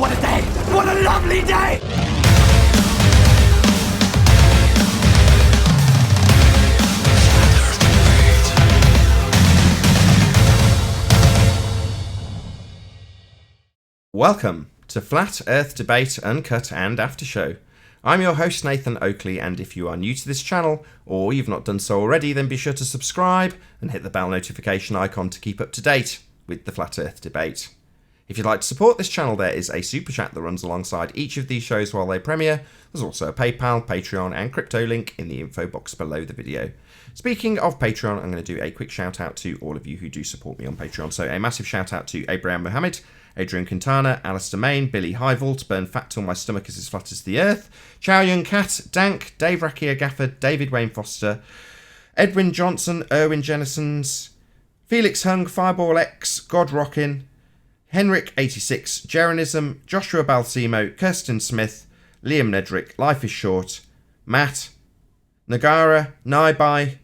what a day! What a lovely day! Welcome to Flat Earth Debate Uncut and After Show. I'm your host Nathan Oakley, and if you are new to this channel, or you've not done so already, then be sure to subscribe and hit the bell notification icon to keep up to date with the Flat Earth Debate. If you'd like to support this channel, there is a super chat that runs alongside each of these shows while they premiere. There's also a PayPal, Patreon and crypto link in the info box below the video. Speaking of Patreon, I'm going to do a quick shout out to all of you who do support me on Patreon. So a massive shout out to Abraham Mohammed, Adrian Quintana, Alistair Main, Billy Highvault, Burn Fat Till My Stomach Is As Flat As the Earth, Chow Young Cat, Dank, Dave Rakia Gafford, David Wayne Foster, Edwin Johnson, Erwin Jennisons, Felix Hung, Fireball X, God Rockin', Henrik86, Jeranism, Joshua Balsimo, Kirsten Smith, Liam Nedrick, Life is Short, Matt, Nagara, Naibai,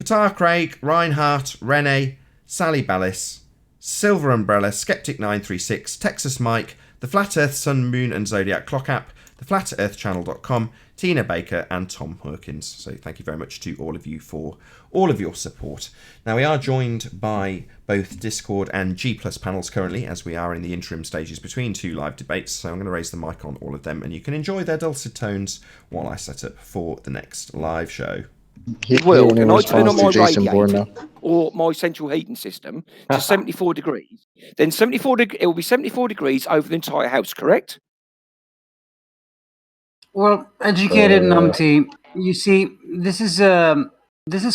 Qatar Craig, Reinhardt, Rene, Sally Ballis, Silver Umbrella, Skeptic 936, Texas Mike, The Flat Earth Sun, Moon and Zodiac Clock App, theflatearthchannel.com, Tina Baker and Tom Perkins. So thank you very much to all of you for all of your support. Now we are joined by both Discord and G Plus panels currently, as we are in the interim stages between two live debates. So I'm going to raise the mic on all of them and you can enjoy their dulcet tones while I set up for the next live show. Will, can I turn on my radiator or my central heating system to 74 degrees? Then it will be 74 degrees over the entire house, correct? Well, educated numpty, you see, this is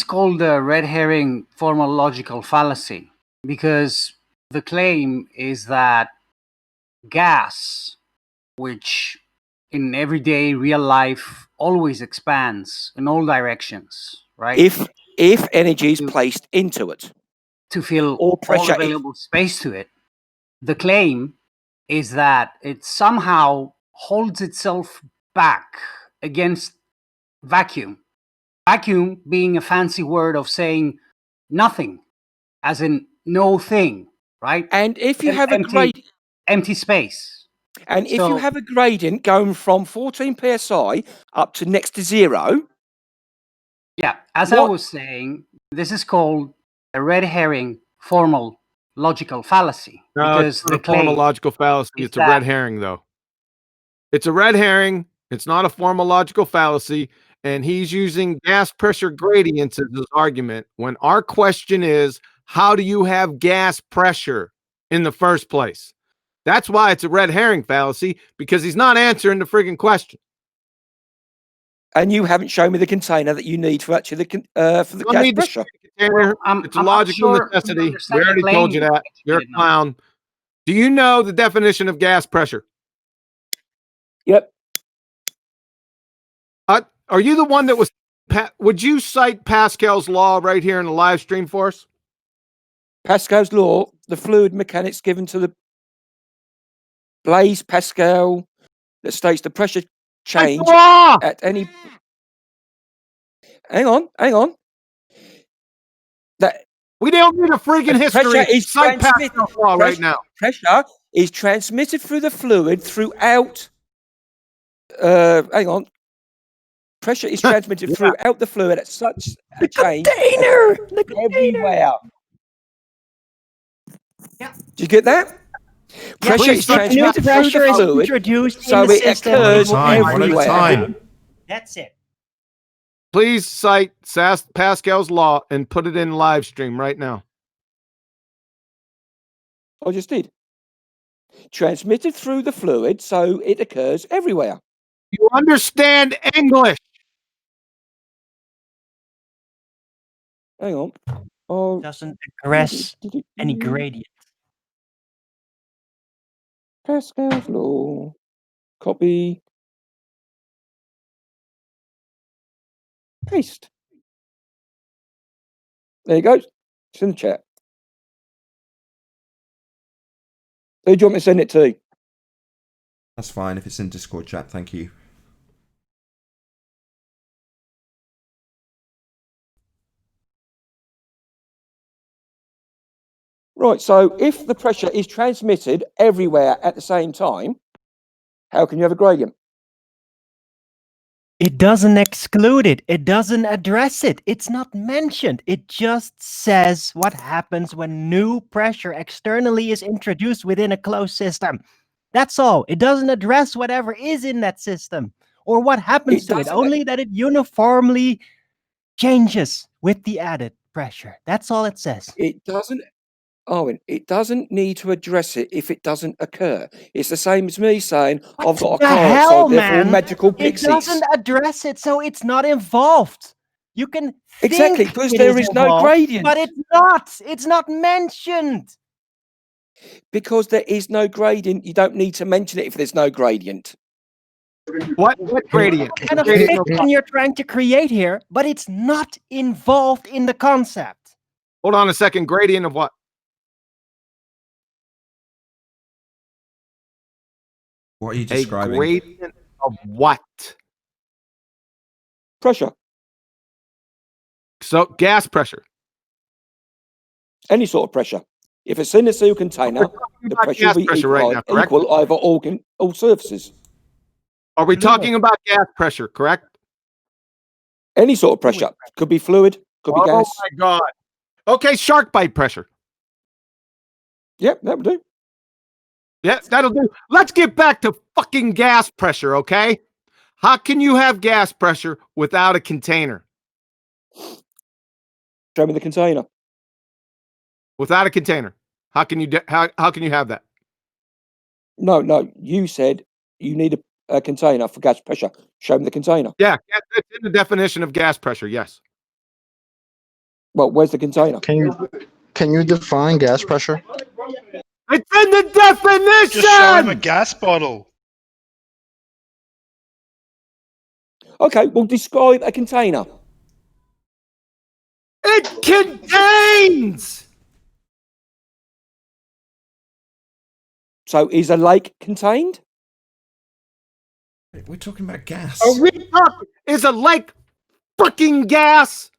called the red herring formal logical fallacy, because the claim is that gas, which in everyday real life always expands in all directions, right? If energy is placed into it, to fill or pressure all available space to it, the claim is that it somehow holds itself back against vacuum. Vacuum being a fancy word of saying nothing, as in no thing, right? And if you have empty space. And if you have a gradient going from 14 psi up to next to zero. Yeah, as I was saying, this is called a red herring formal logical fallacy. No, because it's not a formal logical fallacy. It's a red herring, though. It's a red herring. It's not a formal logical fallacy. And he's using gas pressure gradients as his argument when our question is, how do you have gas pressure in the first place? That's why it's a red herring fallacy, because he's not answering the friggin' question. And you haven't shown me the container that you need for actually for the gas pressure. It's a logical necessity. We already told you that. You're a clown. Do you know the definition of gas pressure? Yep. Are you the one that was... Would you cite Pascal's law right here in the live stream for us? Pascal's law, the fluid mechanics given to the Blaise Pascal, that states the pressure change at any... Hang on. That we don't need a freaking history. Pressure is transmitted right now. Pressure is transmitted through the fluid throughout. Pressure is transmitted throughout the fluid at such a change everywhere. Yeah. Did you get that? Pressure is transmitted through the fluid, so it occurs everywhere. That's it. Please cite Pascal's law and put it in live stream right now. I just did. Transmitted through the fluid, so it occurs everywhere. You understand English? Hang on. Oh, doesn't address any gradient. Pascal's law. Copy. Paste. There you go. It's in the chat. Who do you want me to send it to? That's fine if it's in Discord chat, thank you. Right, so if the pressure is transmitted everywhere at the same time, how can you have a gradient? It doesn't exclude it. It doesn't address it. It's not mentioned. It just says what happens when new pressure externally is introduced within a closed system. That's all. It doesn't address whatever is in that system or what happens to it, only that it uniformly changes with the added pressure. That's all it says. It doesn't, Owen, it doesn't need to address it if it doesn't occur. It's the same as me saying, I've got a car outside, therefore magical pixies. It doesn't address it, so it's not involved. You can think exactly, because there is no gradient. But it's not. It's not mentioned. Because there is no gradient, you don't need to mention it if there's no gradient. What gradient? What kind of fiction you're trying to create here, but it's not involved in the concept. Hold on a second. Gradient of what? What are you describing? A gradient of what? Pressure. So gas pressure. Any sort of pressure. If it's in a sealed container, the pressure will be equal over all surfaces. Are we talking about gas pressure, correct? Any sort of pressure. Could be fluid, could be gas. Oh my God. Okay, shark bite pressure. Yep, that would do. Yeah, that'll do. Let's get back to fucking gas pressure, okay? How can you have gas pressure without a container? Show me the container. Without a container. How can you have that? No, you said you need a container for gas pressure. Show me the container. Yeah, it's in the definition of gas pressure, yes. Well, where's the container? Can you define gas pressure? It's in the definition! Just show him a gas bottle. Okay, well, describe a container. It contains! So is a lake contained? We're talking about gas. Are we talking? Is a lake fucking gas?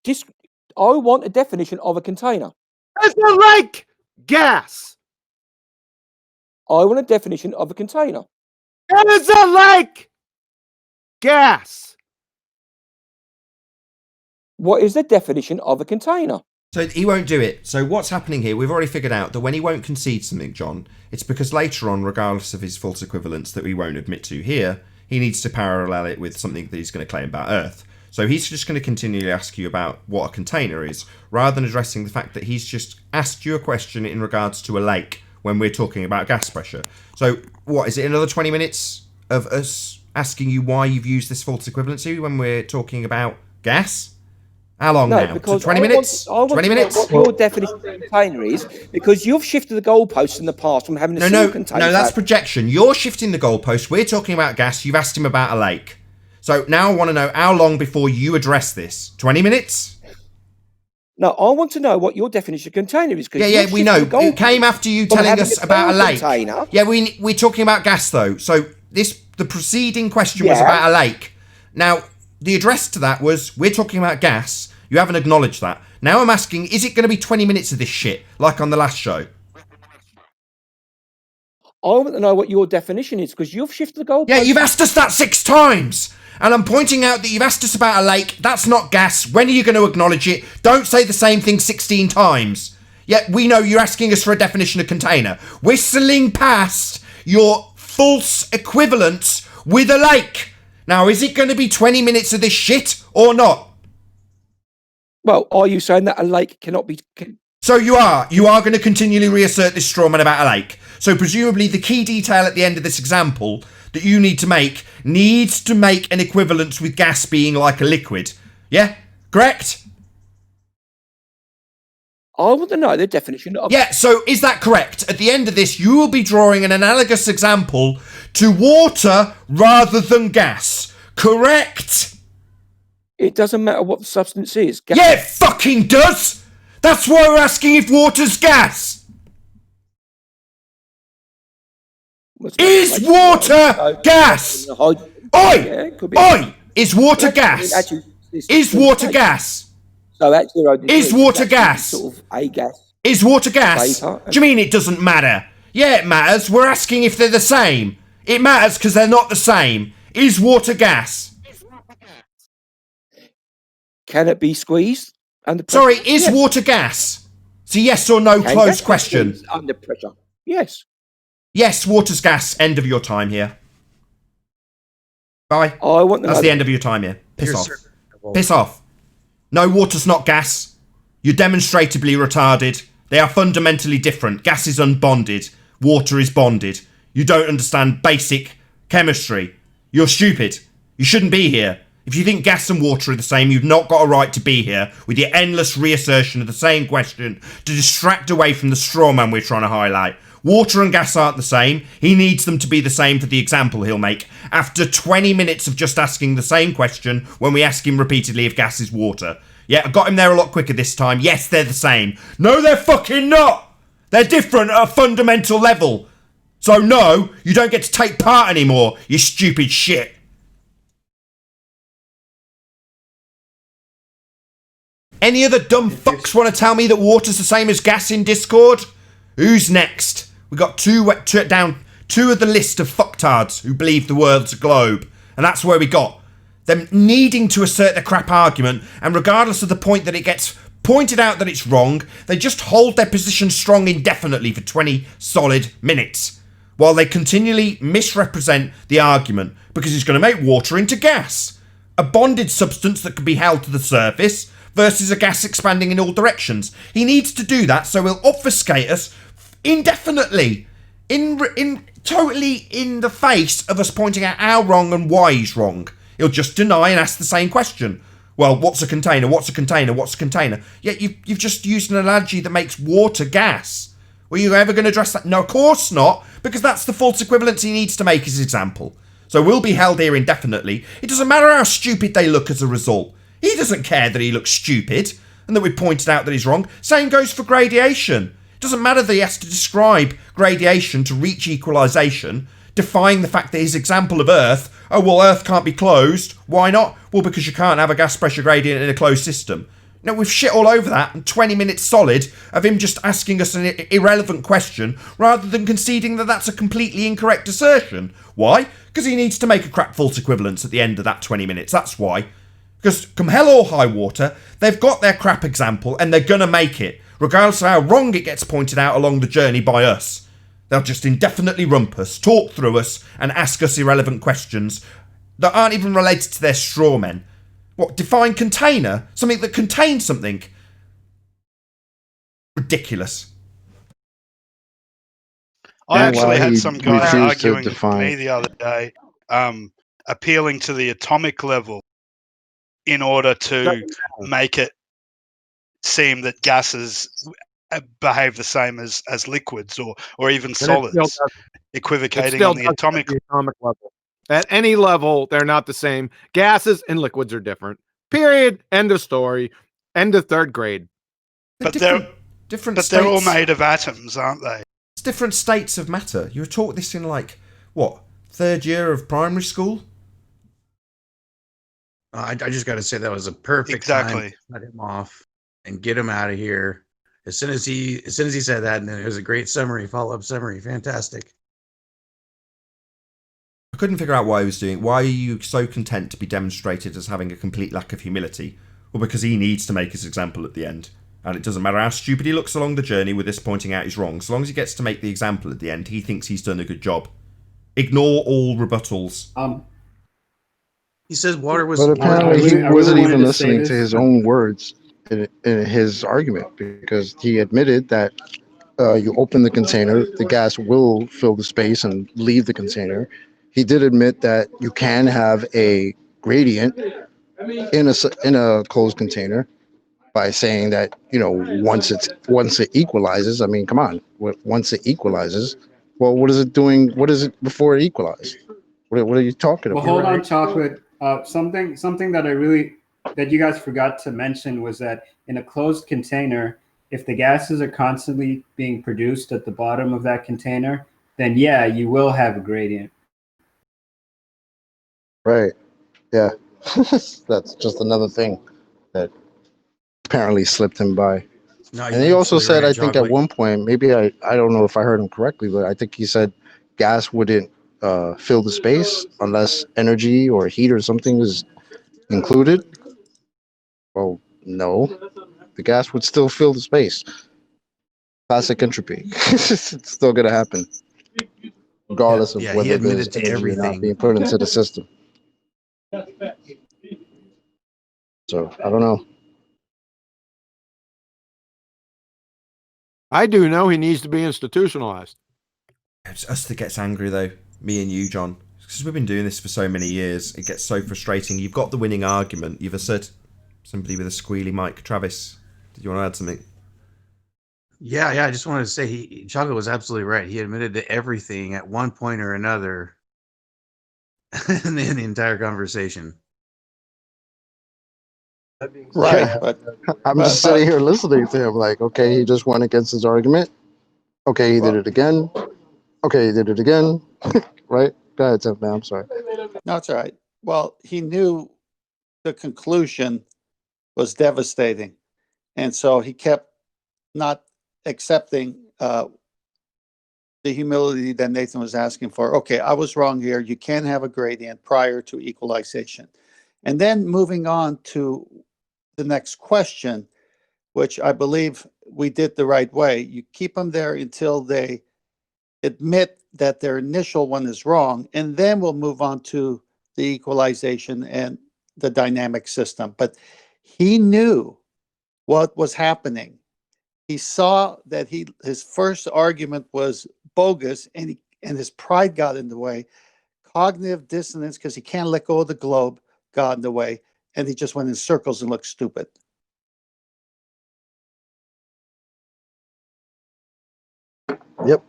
I want a definition of a container. Is a lake gas? I want a definition of a container. It is a lake gas. What is the definition of a container? So he won't do it. So what's happening here, we've already figured out that when he won't concede something, John, it's because later on, regardless of his false equivalence that we won't admit to here, he needs to parallel it with something that he's going to claim about Earth. So he's just going to continually ask you about what a container is, rather than addressing the fact that he's just asked you a question in regards to a lake when we're talking about gas pressure. So what, is it another 20 minutes of us asking you why you've used this false equivalency when we're talking about gas? How long now? Because 20 minutes? I want 20 minutes? What your definition of a container is, because you've shifted the goalposts in the past from having a single container. No, that's projection. You're shifting the goalpost. We're talking about gas. You've asked him about a lake. So now I want to know how long before you address this. 20 minutes? No, I want to know what your definition of container is. Yeah, we know. It came after you telling us about a lake. Container. Yeah, we're talking about gas, though. So the preceding question was about a lake. Now, the address to that was, we're talking about gas. You haven't acknowledged that. Now I'm asking, is it going to be 20 minutes of this shit, like on the last show? I want to know what your definition is, because you've shifted the goalpost. Yeah, you've asked us that 6 times. And I'm pointing out that you've asked us about a lake. That's not gas. When are you going to acknowledge it? Don't say the same thing 16 times. Yet we know you're asking us for a definition of container. Whistling past your false equivalence with a lake. Now, is it going to be 20 minutes of this shit or not? Well, are you saying that a lake cannot be... So you are going to continually reassert this straw man about a lake. So presumably the key detail at the end of this example that you need to make needs to make an equivalence with gas being like a liquid. Yeah? Correct? I want to know the definition of... Yeah, so is that correct? At the end of this, you will be drawing an analogous example to water rather than gas. Correct? It doesn't matter what the substance is. Gas. Yeah, it fucking does! That's why we're asking if water's gas! Is water gas? Oi! Oi! Is water gas? Is water gas? So at 0 degrees, Is water it's actually gas? sort of a gas Is water gas? vapor. Do you mean it doesn't matter? Yeah, it matters. We're asking if they're the same. It matters because they're not the same. Is water gas? Can it be squeezed under pressure? Sorry, is Yes. water gas? It's a yes or no Can closed gas be question. squeezed under pressure? Yes. Yes, water's gas. End of your time here. Bye. I want to That's know the end of your time here. Piss You're off. certain- Piss off. No, water's not gas. You're demonstrably retarded. They are fundamentally different. Gas is unbonded. Water is bonded. You don't understand basic chemistry. You're stupid. You shouldn't be here. If you think gas and water are the same, you've not got a right to be here with your endless reassertion of the same question to distract away from the straw man we're trying to highlight. Water and gas aren't the same. He needs them to be the same for the example he'll make. After 20 minutes of just asking the same question when we ask him repeatedly if gas is water. Yeah, I got him there a lot quicker this time. Yes, they're the same. No, they're fucking not. They're different at a fundamental level. So no, you don't get to take part anymore, you stupid shit. Any other dumb fucks want to tell me that water's the same as gas in Discord? Who's next? We got two of the list of fucktards who believe the world's a globe. And that's where we got them needing to assert their crap argument, and regardless of the point that it gets pointed out that it's wrong, they just hold their position strong indefinitely for 20 solid minutes, while they continually misrepresent the argument, because he's going to make water into gas, a bonded substance that can be held to the surface, versus a gas expanding in all directions. He needs to do that, so he'll obfuscate us indefinitely, totally in the face of us pointing out how wrong and why he's wrong. He'll just deny and ask the same question. Well, what's a container? What's a container? What's a container? Yet you've just used an analogy that makes water gas. Were you ever going to address that? No, of course not, because that's the false equivalence he needs to make as example. So we'll be held here indefinitely. It doesn't matter how stupid they look as a result. He doesn't care that he looks stupid and that we pointed out that he's wrong. Same goes for gradation. It doesn't matter that he has to describe gradation to reach equalization, defying the fact that his example of Earth, oh, well, Earth can't be closed. Why not? Well, because you can't have a gas pressure gradient in a closed system. No, we've shit all over that, and 20 minutes solid of him just asking us an irrelevant question rather than conceding that that's a completely incorrect assertion. Why? Because he needs to make a crap false equivalence at the end of that 20 minutes. That's why. Because come hell or high water, they've got their crap example and they're going to make it, regardless of how wrong it gets pointed out along the journey by us. They'll just indefinitely rump us, talk through us, and ask us irrelevant questions that aren't even related to their straw men. What, define container? Something that contains something? Ridiculous. I And actually why had he some guy refused to arguing with define- me the other day, appealing to the atomic level in order to make it seem that gases behave the same as liquids or even solids, equivocating on the atomic level. At any level, they're not the same. Gases and liquids are different. Period. End of story. End of third grade. But different But states. they're all made of atoms, aren't they? It's different states of matter. You were taught this in, like, what, third year of primary school? I just got to say that was a perfect time to cut him off and get him out of here. As soon as he said that, and then it was a great summary, follow-up summary, fantastic. I couldn't figure out why he was doing. Why are you so content to be demonstrated as having a complete lack of humility? Well, because he needs to make his example at the end. And it doesn't matter how stupid he looks along the journey with this pointing out he's wrong. So long as he gets to make the example at the end, he thinks he's done a good job. Ignore all rebuttals. He says water was... But apparently he wasn't even listening to his own words in his argument, because he admitted that you open the container, the gas will fill the space and leave the container. He did admit that you can have a gradient in a closed container by saying that, you know, once it equalizes. I mean, come on, once it equalizes, well, what is it doing? What is it before it equalized? What are you talking about? Well, hold on, Chocolate. Something that you guys forgot to mention was that in a closed container, if the gases are constantly being produced at the bottom of that container, then yeah, you will have a gradient. Right. Yeah. That's just another thing that apparently slipped him by. No, And you're he also said, absolutely I right, think Jog, at one point, maybe I don't know if I heard him correctly, but I think he said gas wouldn't fill the space unless energy or heat or something was included. Well, no, the gas would still fill the space. Classic entropy. It's still going to happen, regardless of yeah, he whether there's admitted to energy or not everything. being put into the system. So I don't know. I do know he needs to be institutionalized. It's us that gets angry, though. Me and you, John. Because we've been doing this for so many years. It gets so frustrating. You've got the winning argument. You've asserted somebody with a squealy mic. Travis, did you want to add something? Yeah. I just wanted to say Chaga was absolutely right. He admitted to everything at one point or another in the entire conversation. Right, Yeah. but I'm just sitting here listening to him like, okay, he just went against his argument. Okay, he did it again. Okay, he did it again. Right? Go ahead, Tim, man. I'm sorry. no, it's all right. Well, he knew the conclusion was devastating, and so he kept not accepting the humility that Nathan was asking for. Okay, I was wrong here. You can't have a gradient prior to equalization. And then moving on to the next question, which I believe we did the right way. You keep them there until they admit that their initial one is wrong, and then we'll move on to the equalization and the dynamic system. But he knew what was happening. He saw that his first argument was bogus, and his pride got in the way. Cognitive dissonance, because he can't let go of the globe, got in the way, and he just went in circles and looked stupid. Yep,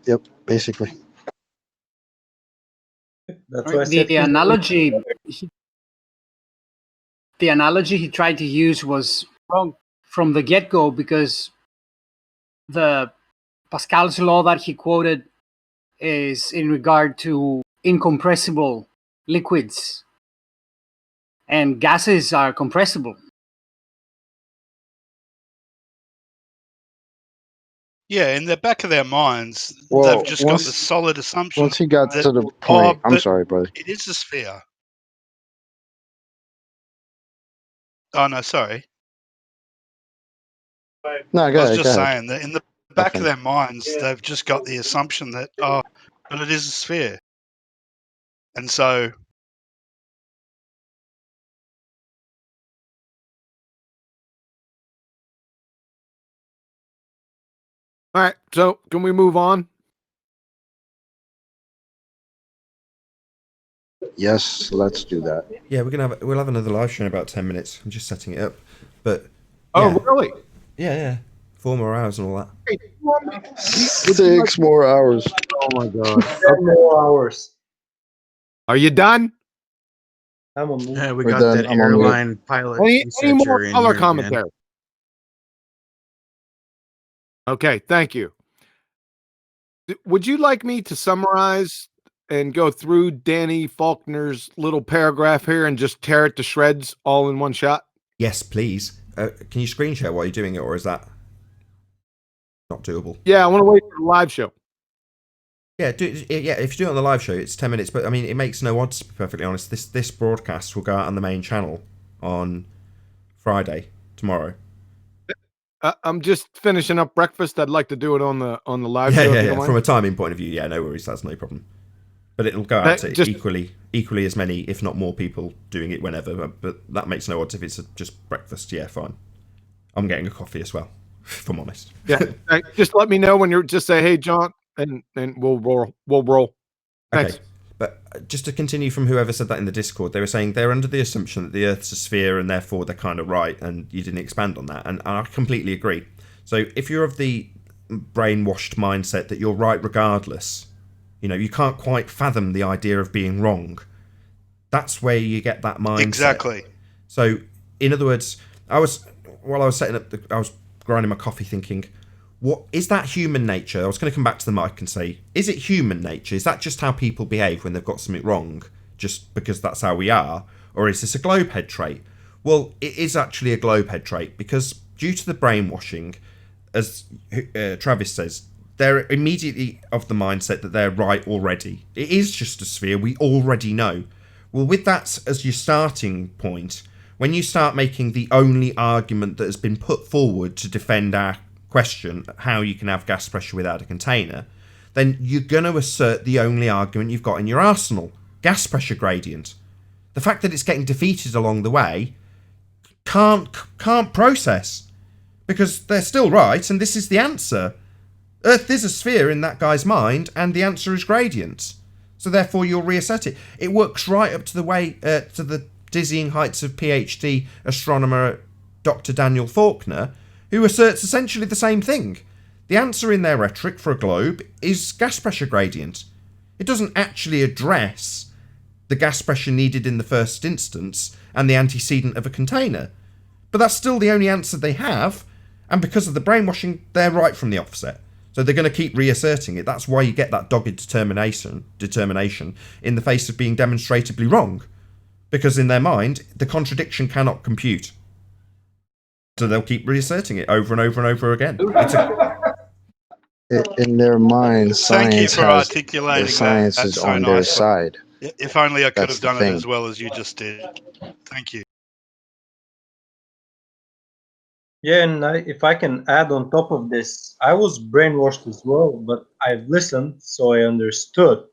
basically. That's Right, the analogy he tried to use was wrong from the get-go, because the Pascal's law that he quoted is in regard to incompressible liquids, and gases are compressible. Yeah, in the back of their minds, Well, they've just got the solid assumption. Once he got that, to the point, I'm but sorry, brother. it is a sphere. Oh, no, sorry. No, go I was ahead, just go ahead. saying that in the back of their minds, they've just got the assumption that, oh, but it is a sphere. And so All right, so can we move on? Yes, let's do that. Yeah, we'll have another live show in about 10 minutes. I'm just setting it up. But Oh, yeah. really? Yeah. 4 more hours and all that. Hey, 6 more hours. oh my god. 10 more hours. Are you done? I'm on mute. Yeah, we We're got done. that I'm on mute. airline pilot Any researcher more in color here commentary? again. Okay, thank you. Would you like me to summarize and go through Danny Faulkner's little paragraph here and just tear it to shreds all in one shot? Yes, please. Can you screen share while you're doing it, or is that not doable? Yeah, I want to wait for the live show. Yeah, if you do it on the live show, it's 10 minutes. But I mean, it makes no odds, to be perfectly honest. This broadcast will go out on the main channel on Friday, tomorrow. I'm just finishing up breakfast. I'd like to do it on the live show. Yeah. From a timing point of view, yeah, no worries. That's no problem. But it'll go out to just equally as many, if not more, people doing it whenever. But that makes no odds if it's just breakfast. Yeah, fine. I'm getting a coffee as well, if I'm honest. Yeah, just let me know when you're. Just say, "Hey, John," and we'll roll. We'll roll. Thanks. Okay. But just to continue from whoever said that in the Discord, they were saying they're under the assumption that the Earth's a sphere and therefore they're kind of right, and you didn't expand on that. And I completely agree. So if you're of the brainwashed mindset that you're right regardless, you can't quite fathom the idea of being wrong. That's where you get that mindset. exactly. So, in other words, while I was setting up, I was grinding my coffee thinking, what is that human nature? I was going to come back to the mic and say, is it human nature? Is that just how people behave when they've got something wrong, just because that's how we are? Or is this a globehead trait? Well, it is actually a globehead trait, because due to the brainwashing, as Travis says, they're immediately of the mindset that they're right already. It is just a sphere, we already know. Well, with that as your starting point, when you start making the only argument that has been put forward to defend our question, how you can have gas pressure without a container, then you're going to assert the only argument you've got in your arsenal, gas pressure gradient. The fact that it's getting defeated along the way can't process, because they're still right, and this is the answer. Earth is a sphere in that guy's mind, and the answer is gradient. So therefore, you'll reassert it. It works right up to the way to the dizzying heights of PhD astronomer Dr. Daniel Faulkner, who asserts essentially the same thing. The answer in their rhetoric for a globe is gas pressure gradient. It doesn't actually address the gas pressure needed in the first instance and the antecedent of a container. But that's still the only answer they have, and because of the brainwashing, they're right from the offset. So they're going to keep reasserting it. That's why you get that dogged determination in the face of being demonstrably wrong. Because in their mind, the contradiction cannot compute. So they'll keep reasserting it over and over and over again. In their mind, Thank you science for has articulating the science that is so on their nicely. side. If only I could That's have done the it thing. as well as you just did. Thank you. Yeah, and if I can add on top of this, I was brainwashed as well, but I've listened, so I understood.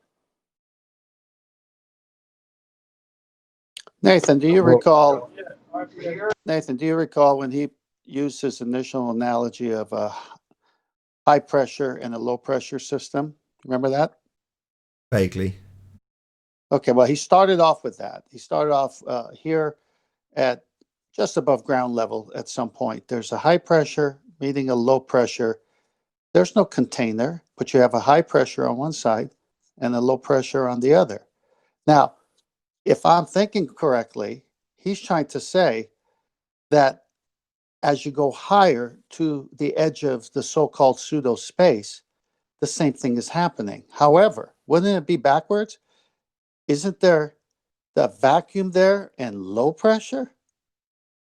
Nathan, do you Well, recall? Nathan, do you recall when he used his initial analogy of a high pressure and a low pressure system? Remember that? Vaguely. Okay, well, he started off with that. He started off here at just above ground level at some point. There's a high pressure meeting a low pressure. There's no container, but you have a high pressure on one side and a low pressure on the other. Now, if I'm thinking correctly, he's trying to say that as you go higher to the edge of the so-called pseudo space, the same thing is happening. However, wouldn't it be backwards? Isn't there the vacuum there and low pressure?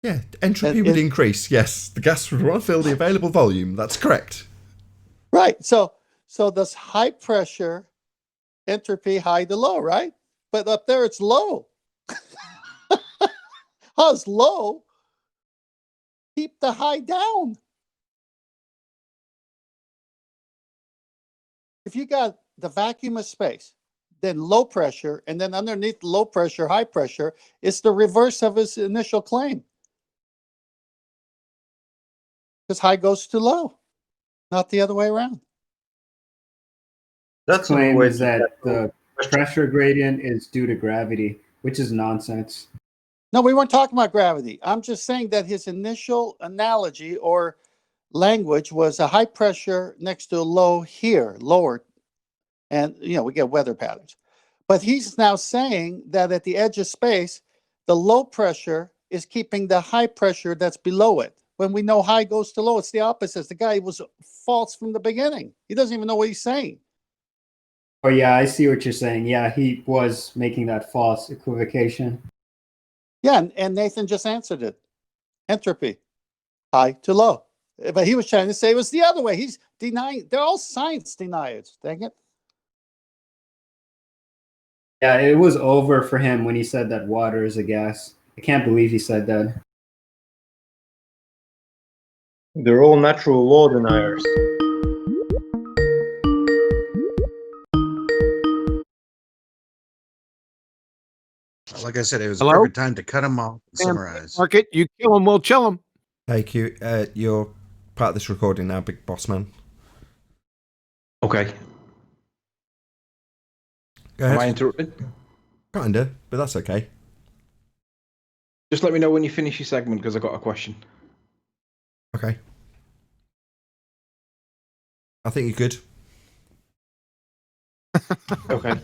Yeah, entropy would increase, yes. The gas would fill the available volume. That's correct. Right. So does high pressure entropy high to low, right? But up there it's low. How's low keep the high down? If you got the vacuum of space, then low pressure, and then underneath low pressure, high pressure, it's the reverse of his initial claim. Because high goes to low, not the other way around. That's claim is that the pressure gradient is due to gravity, which is nonsense. No, we weren't talking about gravity. I'm just saying that his initial analogy or language was a high pressure next to a low here, lower. And, we get weather patterns. But he's now saying that at the edge of space, the low pressure is keeping the high pressure that's below it. When we know high goes to low, it's the opposite. The guy was false from the beginning. He doesn't even know what he's saying. Oh, yeah, I see what you're saying. Yeah, he was making that false equivocation. Yeah, and Nathan just answered it. Entropy, high to low. But he was trying to say it was the other way. He's denying. They're all science deniers. Dang it. Yeah, it was over for him when he said that water is a gas. I can't believe he said that. They're all natural law deniers. Like I said, it was a perfect time to cut him off and summarize. Market, you kill him, we'll chill him. Thank you. You're part of this recording now, big boss man. Okay. Go ahead. Am I interrupted? Kinda, but that's okay. Just let me know when you finish your segment because I've got a question. Okay. I think you're good. Okay.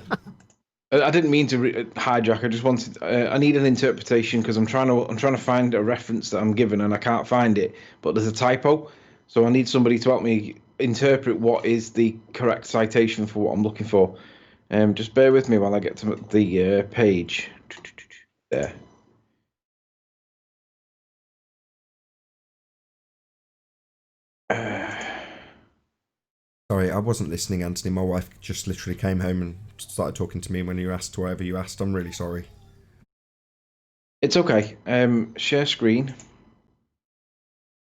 I didn't mean to hijack. I just wanted. I need an interpretation because I'm trying to find a reference that I'm given and I can't find it. But there's a typo, so I need somebody to help me interpret what is the correct citation for what I'm looking for. Just bear with me while I get to the page. There. Sorry, I wasn't listening, Anthony. My wife just literally came home and started talking to me when you asked whatever you asked. I'm really sorry. It's okay. Share screen.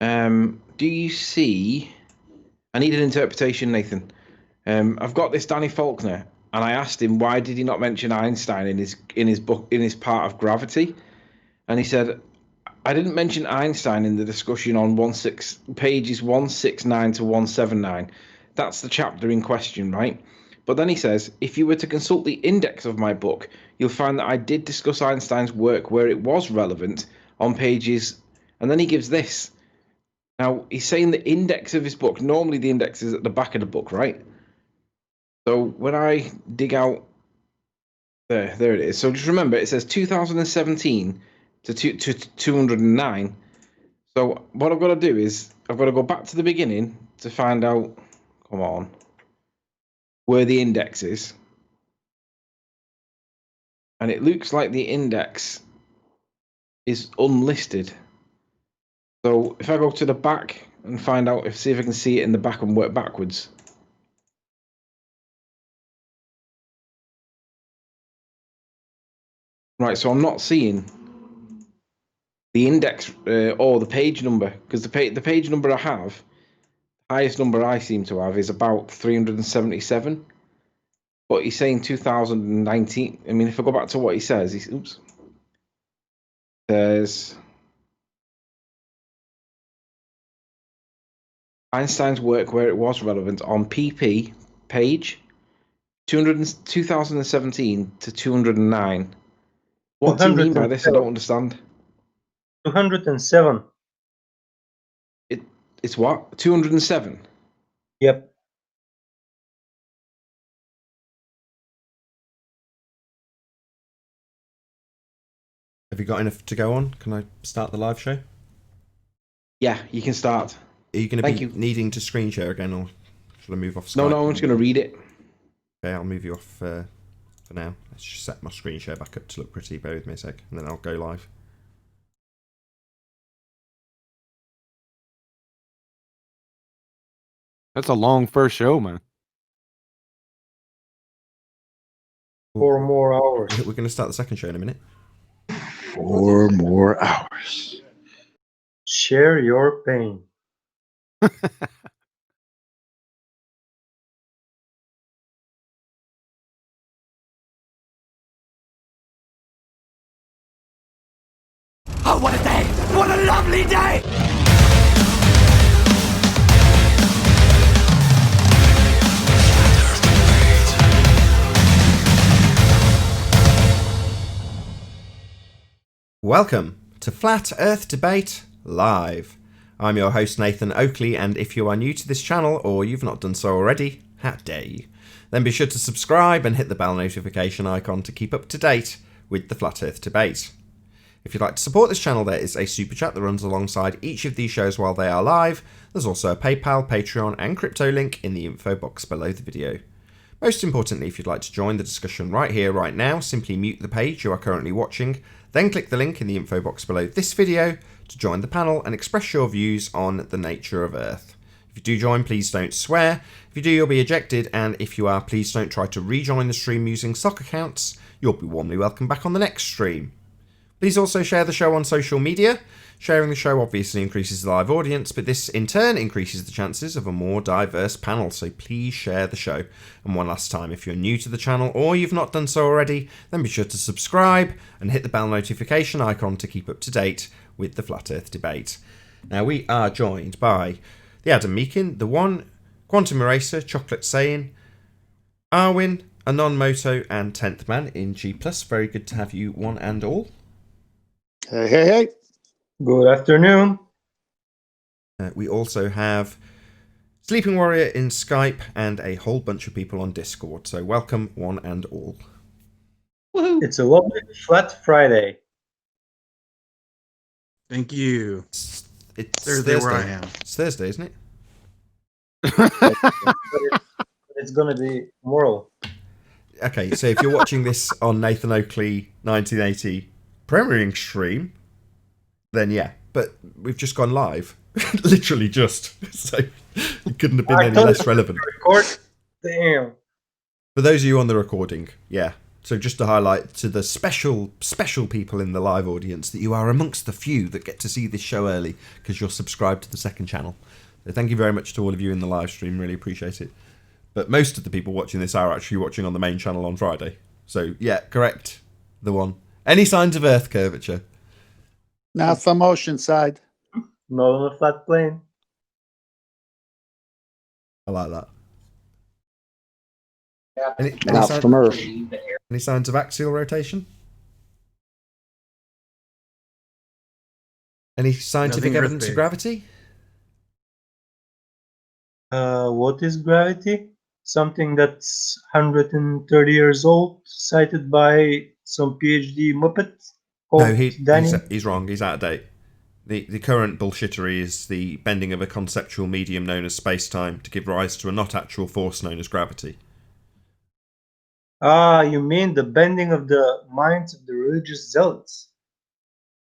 Do you see? I need an interpretation, Nathan. I've got this Danny Faulkner, and I asked him why did he not mention Einstein in his book, in his part of Gravity, and he said, I didn't mention Einstein in the discussion on pages 169 to 179. That's the chapter in question, right? But then he says, if you were to consult the index of my book, you'll find that I did discuss Einstein's work where it was relevant on pages, and then he gives this. Now, he's saying the index of his book, normally the index is at the back of the book, right? So when I dig out, there it is. So just remember, it says 2017 to 209. So what I've got to do is, I've got to go back to the beginning to find out, come on, where the index is. And it looks like the index is unlisted. So if I go to the back and find out, see if I can see it in the back and work backwards. Right, so I'm not seeing the index or the page number, because the page number I have, the highest number I seem to have is about 377. But he's saying 2019. I mean, if I go back to what he says, says Einstein's work where it was relevant on PP page 2017 to 209. What do you mean by this? I don't understand. 207. It's what? 207? Yep. Have you got enough to go on? Can I start the live show? Yeah, you can start. Are you going to be needing to screen share again, or should I move off Skype? No, I'm just going to read it. Okay, I'll move you off for now. Let's just set my screen share back up to look pretty. Bear with me a sec, and then I'll go live. That's a long first show, man. 4 more hours. We're going to start the second show in a minute. 4 more hours. Share your pain. Oh, what a day! What a lovely day! Welcome to Flat Earth Debate Live. I'm your host Nathan Oakley, and if you are new to this channel or you've not done so already, how dare you, then be sure to subscribe and hit the bell notification icon to keep up to date with the Flat Earth Debate. If you'd like to support this channel, there is a super chat that runs alongside each of these shows while they are live. There's also a PayPal, Patreon and crypto link in the info box below the video. Most importantly, if you'd like to join the discussion right here, right now, simply mute the page you are currently watching, then click the link in the info box below this video to join the panel and express your views on the nature of Earth. If you do join, please don't swear. If you do, you'll be ejected, and if you are, please don't try to rejoin the stream using stock accounts. You'll be warmly welcome back on the next stream. Please also share the show on social media. Sharing the show obviously increases the live audience, but this in turn increases the chances of a more diverse panel, so please share the show. And one last time, if you're new to the channel or you've not done so already, then be sure to subscribe and hit the bell notification icon to keep up to date with the Flat Earth Debate. Now we are joined by the Adam Meakin, the One, Quantum Eraser, Chocolate Saying, Arwin, Anon Moto, and 10th Man in G+. Very good to have you one and all. Hey, hey, hey. Good afternoon. We also have Sleeping Warrior in Skype and a whole bunch of people on Discord. So welcome one and all. Woohoo. It's a lovely flat Friday. Thank you. It's Thursday where I am. It's Thursday, isn't it? It's going to be tomorrow. Okay, so if you're watching this on Nathan Oakley 1980 premiering stream, then yeah. But we've just gone live. Literally just. So it couldn't have been any less relevant. Damn. For those of you on the recording, yeah. So just to highlight to the special people in the live audience that you are amongst the few that get to see this show early because you're subscribed to the second channel. So thank you very much to all of you in the live stream. Really appreciate it. But most of the people watching this are actually watching on the main channel on Friday. So yeah, correct. The one. Any signs of Earth curvature? Not from Oceanside. Not on a flat plane. I like that. Not from Earth. Any signs of axial rotation? Any scientific Nothing evidence of Earth-based. gravity? What is gravity? Something that's 130 years old, cited by some PhD muppet called No, Daniel. he's wrong. He's out of date. The current bullshittery is the bending of a conceptual medium known as space-time to give rise to a not actual force known as gravity. Ah, you mean the bending of the minds of the religious zealots?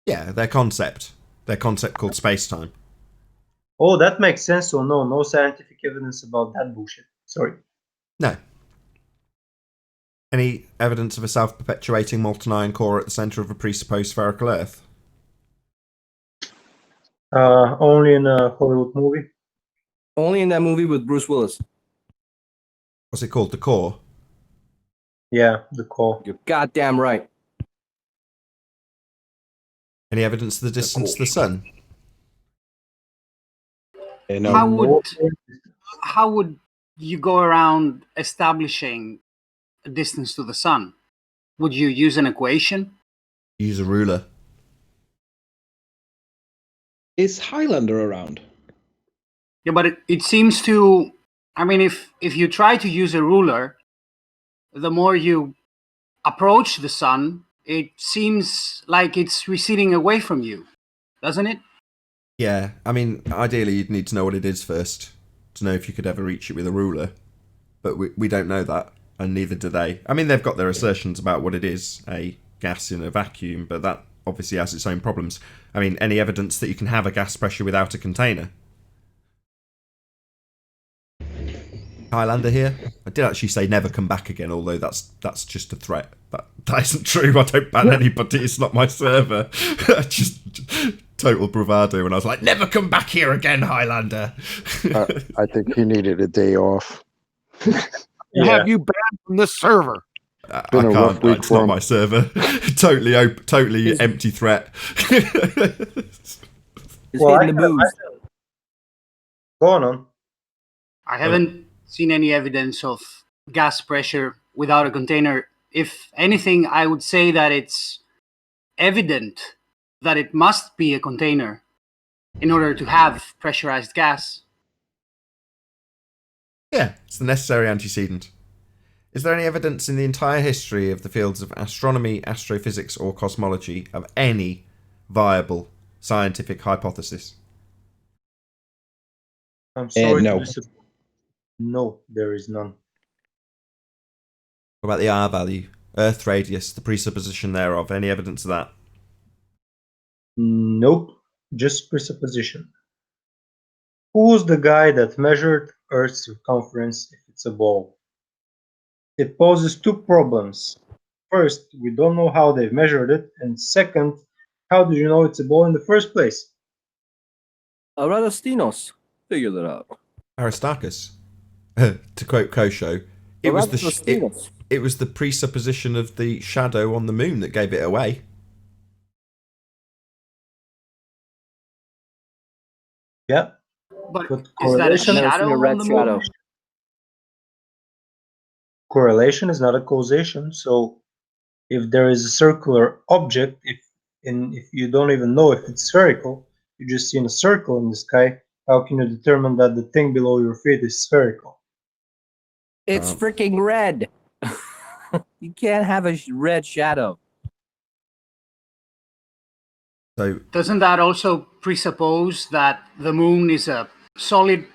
Yeah, their concept called space-time. Oh, that makes sense. So no scientific evidence about that bullshit. Sorry. No. Any evidence of a self-perpetuating molten iron core at the centre of a presupposed spherical Earth? Only in a Hollywood movie. Only in that movie with Bruce Willis. What's it called? The core? Yeah, the core. You're goddamn right. Any evidence of the distance to the sun? No. How would you go around establishing a distance to the sun? Would you use an equation? Use a ruler. Is Highlander around? Yeah, but it seems to. I mean, if you try to use a ruler, the more you approach the sun, it seems like it's receding away from you, doesn't it? Yeah, I mean, ideally you'd need to know what it is first to know if you could ever reach it with a ruler. But we don't know that, and neither do they. I mean, they've got their assertions about what it is, a gas in a vacuum, but that obviously has its own problems. I mean, any evidence that you can have a gas pressure without a container? Highlander here. I did actually say never come back again, although that's just a threat. That isn't true. I don't ban anybody. It's not my server. Just total bravado when I was like, never come back here again, Highlander. I think he needed a day off. Have you banned from this server? I can't. It's not my server. Totally empty threat. Well, go on. I haven't seen any evidence of gas pressure without a container. If anything, I would say that it's evident that it must be a container in order to have pressurized gas. Yeah, it's the necessary antecedent. Is there any evidence in the entire history of the fields of astronomy, astrophysics, or cosmology of any viable scientific hypothesis? I'm sorry. No. No, there is none. What about the R value? Earth radius, the presupposition thereof. Any evidence of that? Nope. Just presupposition. Who's the guy that measured Earth's circumference if it's a ball? It poses two problems. First, we don't know how they measured it, and second, how do you know it's a ball in the first place? Aristoteles figured it out. Aristarchus. To quote Kosho, it was the presupposition of the shadow on the moon that gave it away. Yeah. But is that a shadow on the moon? Correlation is not a causation. So if there is a circular object, if you don't even know if it's spherical, you just see a circle in the sky, how can you determine that the thing below your feet is spherical? It's freaking red. You can't have a red shadow. So doesn't that also presuppose that the moon is a solid,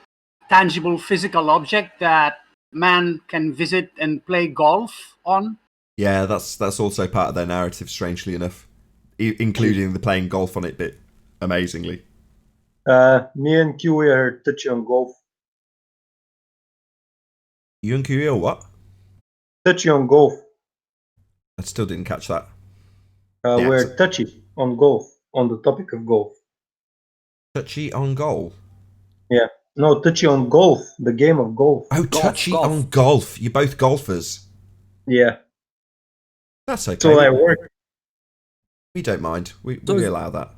tangible, physical object that man can visit and play golf on? Yeah, that's also part of their narrative, strangely enough, including the playing golf on it bit, amazingly. Me and Kiwi are touchy on golf. You and Kiwi or what? Touchy on golf. I still didn't catch that. We're touchy on golf, on the topic of golf. Touchy on goal? Yeah. No, touchy on golf, the game of golf. Oh, touchy on golf. You're both golfers. Yeah. That's okay. So I work. We don't mind. We allow that.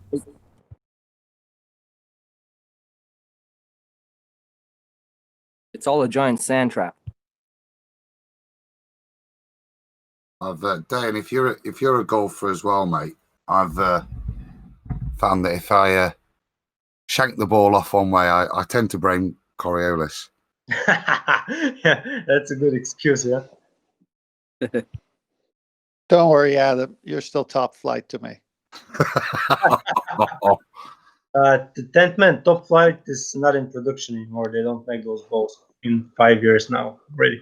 It's all a giant sand trap. I've Dan, if you're a golfer as well, mate, I've found that if I shank the ball off one way, I tend to blame Coriolis. Yeah, that's a good excuse, yeah. Don't worry, Adam. You're still top flight to me. The 10th man top flight is not in production anymore. They don't make those balls in 5 years now already.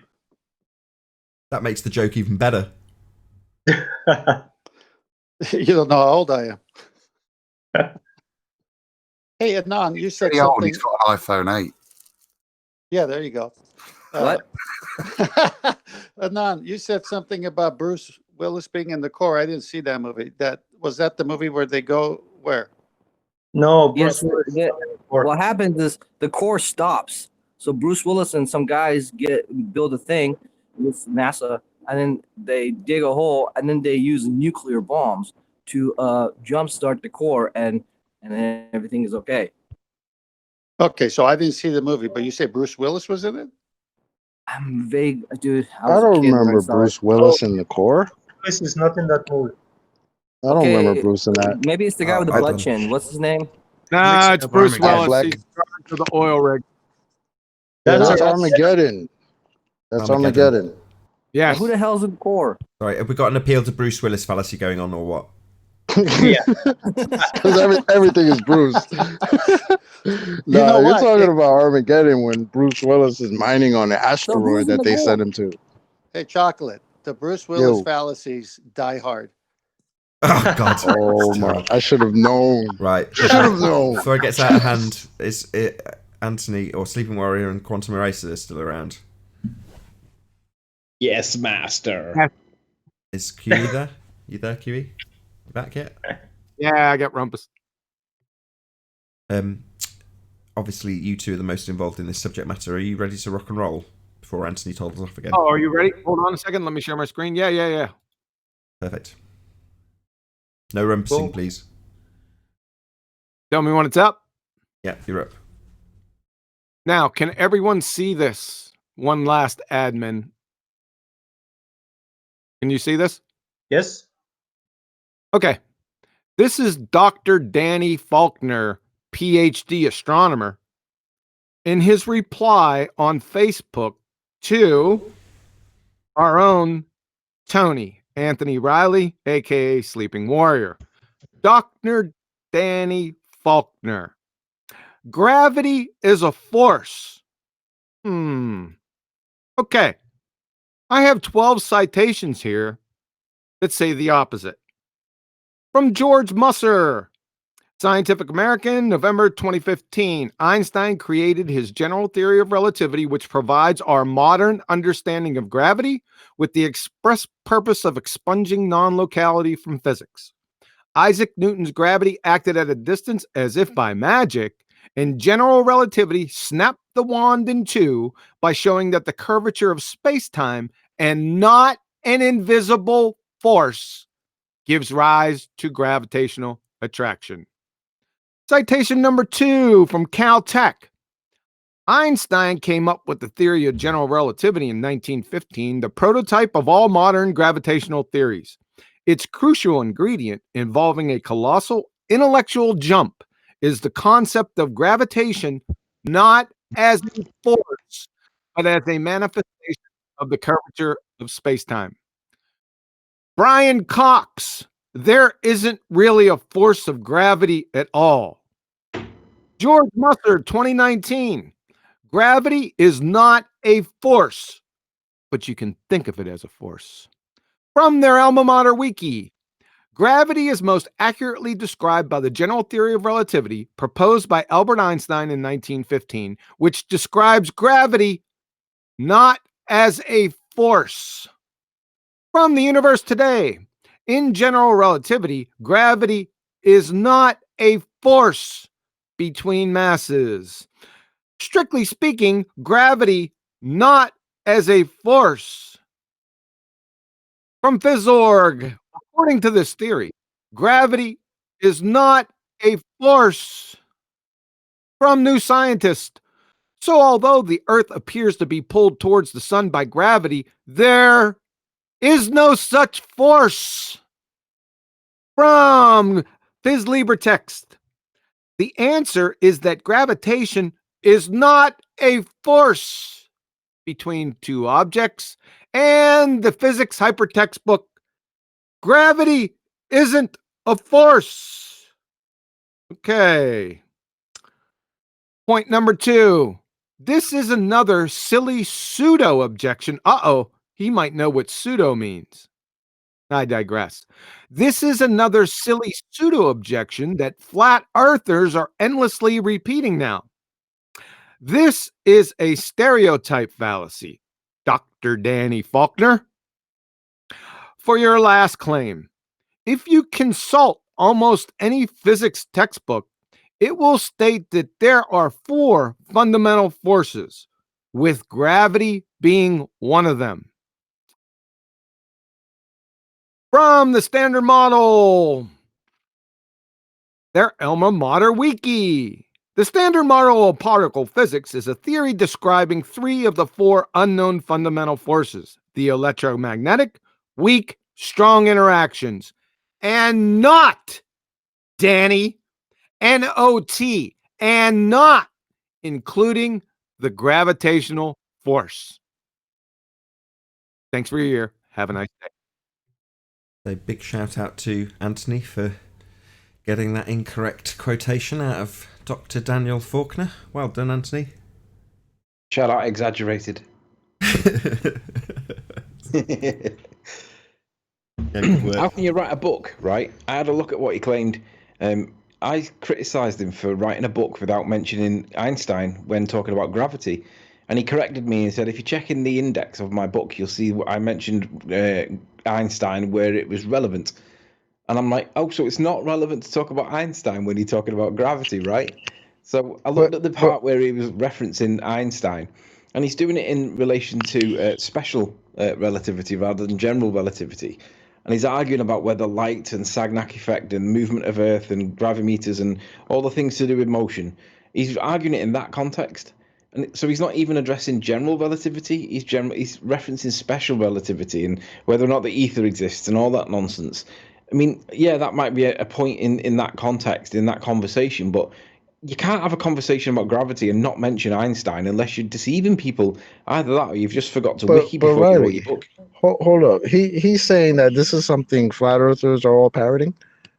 That makes the joke even better. You don't know how old I am. Hey, Adnan, you said Pretty something. old. He's got an iPhone 8. Yeah, there you go. What? Adnan, you said something about Bruce Willis being in the core. I didn't see that movie. Was that the movie where they go where? No, Bruce Willis. What happens is the core stops. So Bruce Willis and some guys build a thing with NASA, and then they dig a hole, and then they use nuclear bombs to jumpstart the core, and then everything is okay. Okay, so I didn't see the movie, but you say Bruce Willis was in it? I'm vague, dude. I don't remember Bruce Willis in the core. This is not in that movie. I don't remember Bruce in that. Maybe it's the guy with the blood chin. What's his name? Nah, it's Bruce Willis. Black. He's driving to the oil rig. That's Armageddon. That's Armageddon. Yes. Who the hell's in the core? Sorry, have we got an appeal to Bruce Willis fallacy going on or what? Yeah. Because everything is Bruce. You're talking about Armageddon when Bruce Willis is mining on an asteroid that they sent him to. Hey, Chocolate, the Bruce Willis fallacies die hard. Oh, God. Oh, my. I should have known. Right. Should have known. Before it gets out of hand, is it Anthony or Sleeping Warrior and Quantum Eraser still around? Yes, master. Is Kiwi there? You there, Kiwi? You back yet? Yeah, I got rumpus. Obviously, you two are the most involved in this subject matter. Are you ready to rock and roll before Anthony told us off again? Oh, are you ready? Hold on a second. Let me share my screen. Yeah. Perfect. No rumpusing, please. Tell me when it's up. Yeah, you're up. Now, can everyone see this? One last admin. Can you see this? Yes. Okay. This is Dr. Danny Faulkner, PhD astronomer, in his reply on Facebook to our own Tony, Anthony Riley, aka Sleeping Warrior. Dr. Danny Faulkner. Gravity is a force. Okay. I have 12 citations here that say the opposite. From George Musser, Scientific American, November 2015. Einstein created his general theory of relativity, which provides our modern understanding of gravity with the express purpose of expunging non-locality from physics. Isaac Newton's gravity acted at a distance as if by magic, and general relativity snapped the wand in two by showing that the curvature of space-time and not an invisible force gives rise to gravitational attraction. Citation number 2 from Caltech. Einstein came up with the theory of general relativity in 1915, the prototype of all modern gravitational theories. Its crucial ingredient, involving a colossal intellectual jump, is the concept of gravitation not as a force, but as a manifestation of the curvature of space-time. Brian Cox, there isn't really a force of gravity at all. George Musser, 2019, gravity is not a force, but you can think of it as a force. From their alma mater wiki, Gravity is most accurately described by the general theory of relativity proposed by Albert Einstein in 1915, which describes gravity not as a force. From the universe today, in general relativity, gravity is not a force between masses. Strictly speaking, gravity not as a force. From Phys.org, according to this theory, gravity is not a force. From New Scientist, so although the Earth appears to be pulled towards the sun by gravity, there is no such force. From Phys Liber Text, the answer is that gravitation is not a force between two objects, and the physics hypertext book, gravity isn't a force. Okay. Point number 2. This is another silly pseudo objection. Uh-oh, he might know what pseudo means. I digress. This is another silly pseudo objection that flat earthers are endlessly repeating now. This is a stereotype fallacy, Dr. Danny Faulkner. For your last claim, if you consult almost any physics textbook, it will state that there are 4 fundamental forces, with gravity being one of them. From the Standard Model, their alma mater wiki. The Standard Model of particle physics is a theory describing 3 of the 4 unknown fundamental forces: the electromagnetic, weak, strong interactions, and not, Danny, NOT, and not including the gravitational force. Thanks for your ear. Have a nice day. A big shout out to Anthony for getting that incorrect quotation out of Dr. Daniel Faulkner. Well done, Anthony. Shout out exaggerated. How can you write a book, right? I had a look at what he claimed. I criticised him for writing a book without mentioning Einstein when talking about gravity. And he corrected me and said, if you check in the index of my book, you'll see I mentioned Einstein where it was relevant. And I'm like, oh, so it's not relevant to talk about Einstein when you're talking about gravity, right? So I looked at the part where he was referencing Einstein, and he's doing it in relation to special relativity rather than general relativity. And he's arguing about whether light and Sagnac effect and movement of Earth and gravimeters and all the things to do with motion, he's arguing it in that context. And so he's not even addressing general relativity. He's referencing special relativity and whether or not the ether exists and all that nonsense. I mean, yeah, that might be a point in that context, in that conversation, but you can't have a conversation about gravity and not mention Einstein unless you're deceiving people. Either that or you've just forgot to wiki before you wrote your book. Hold up. He's saying that this is something flat earthers are all parroting,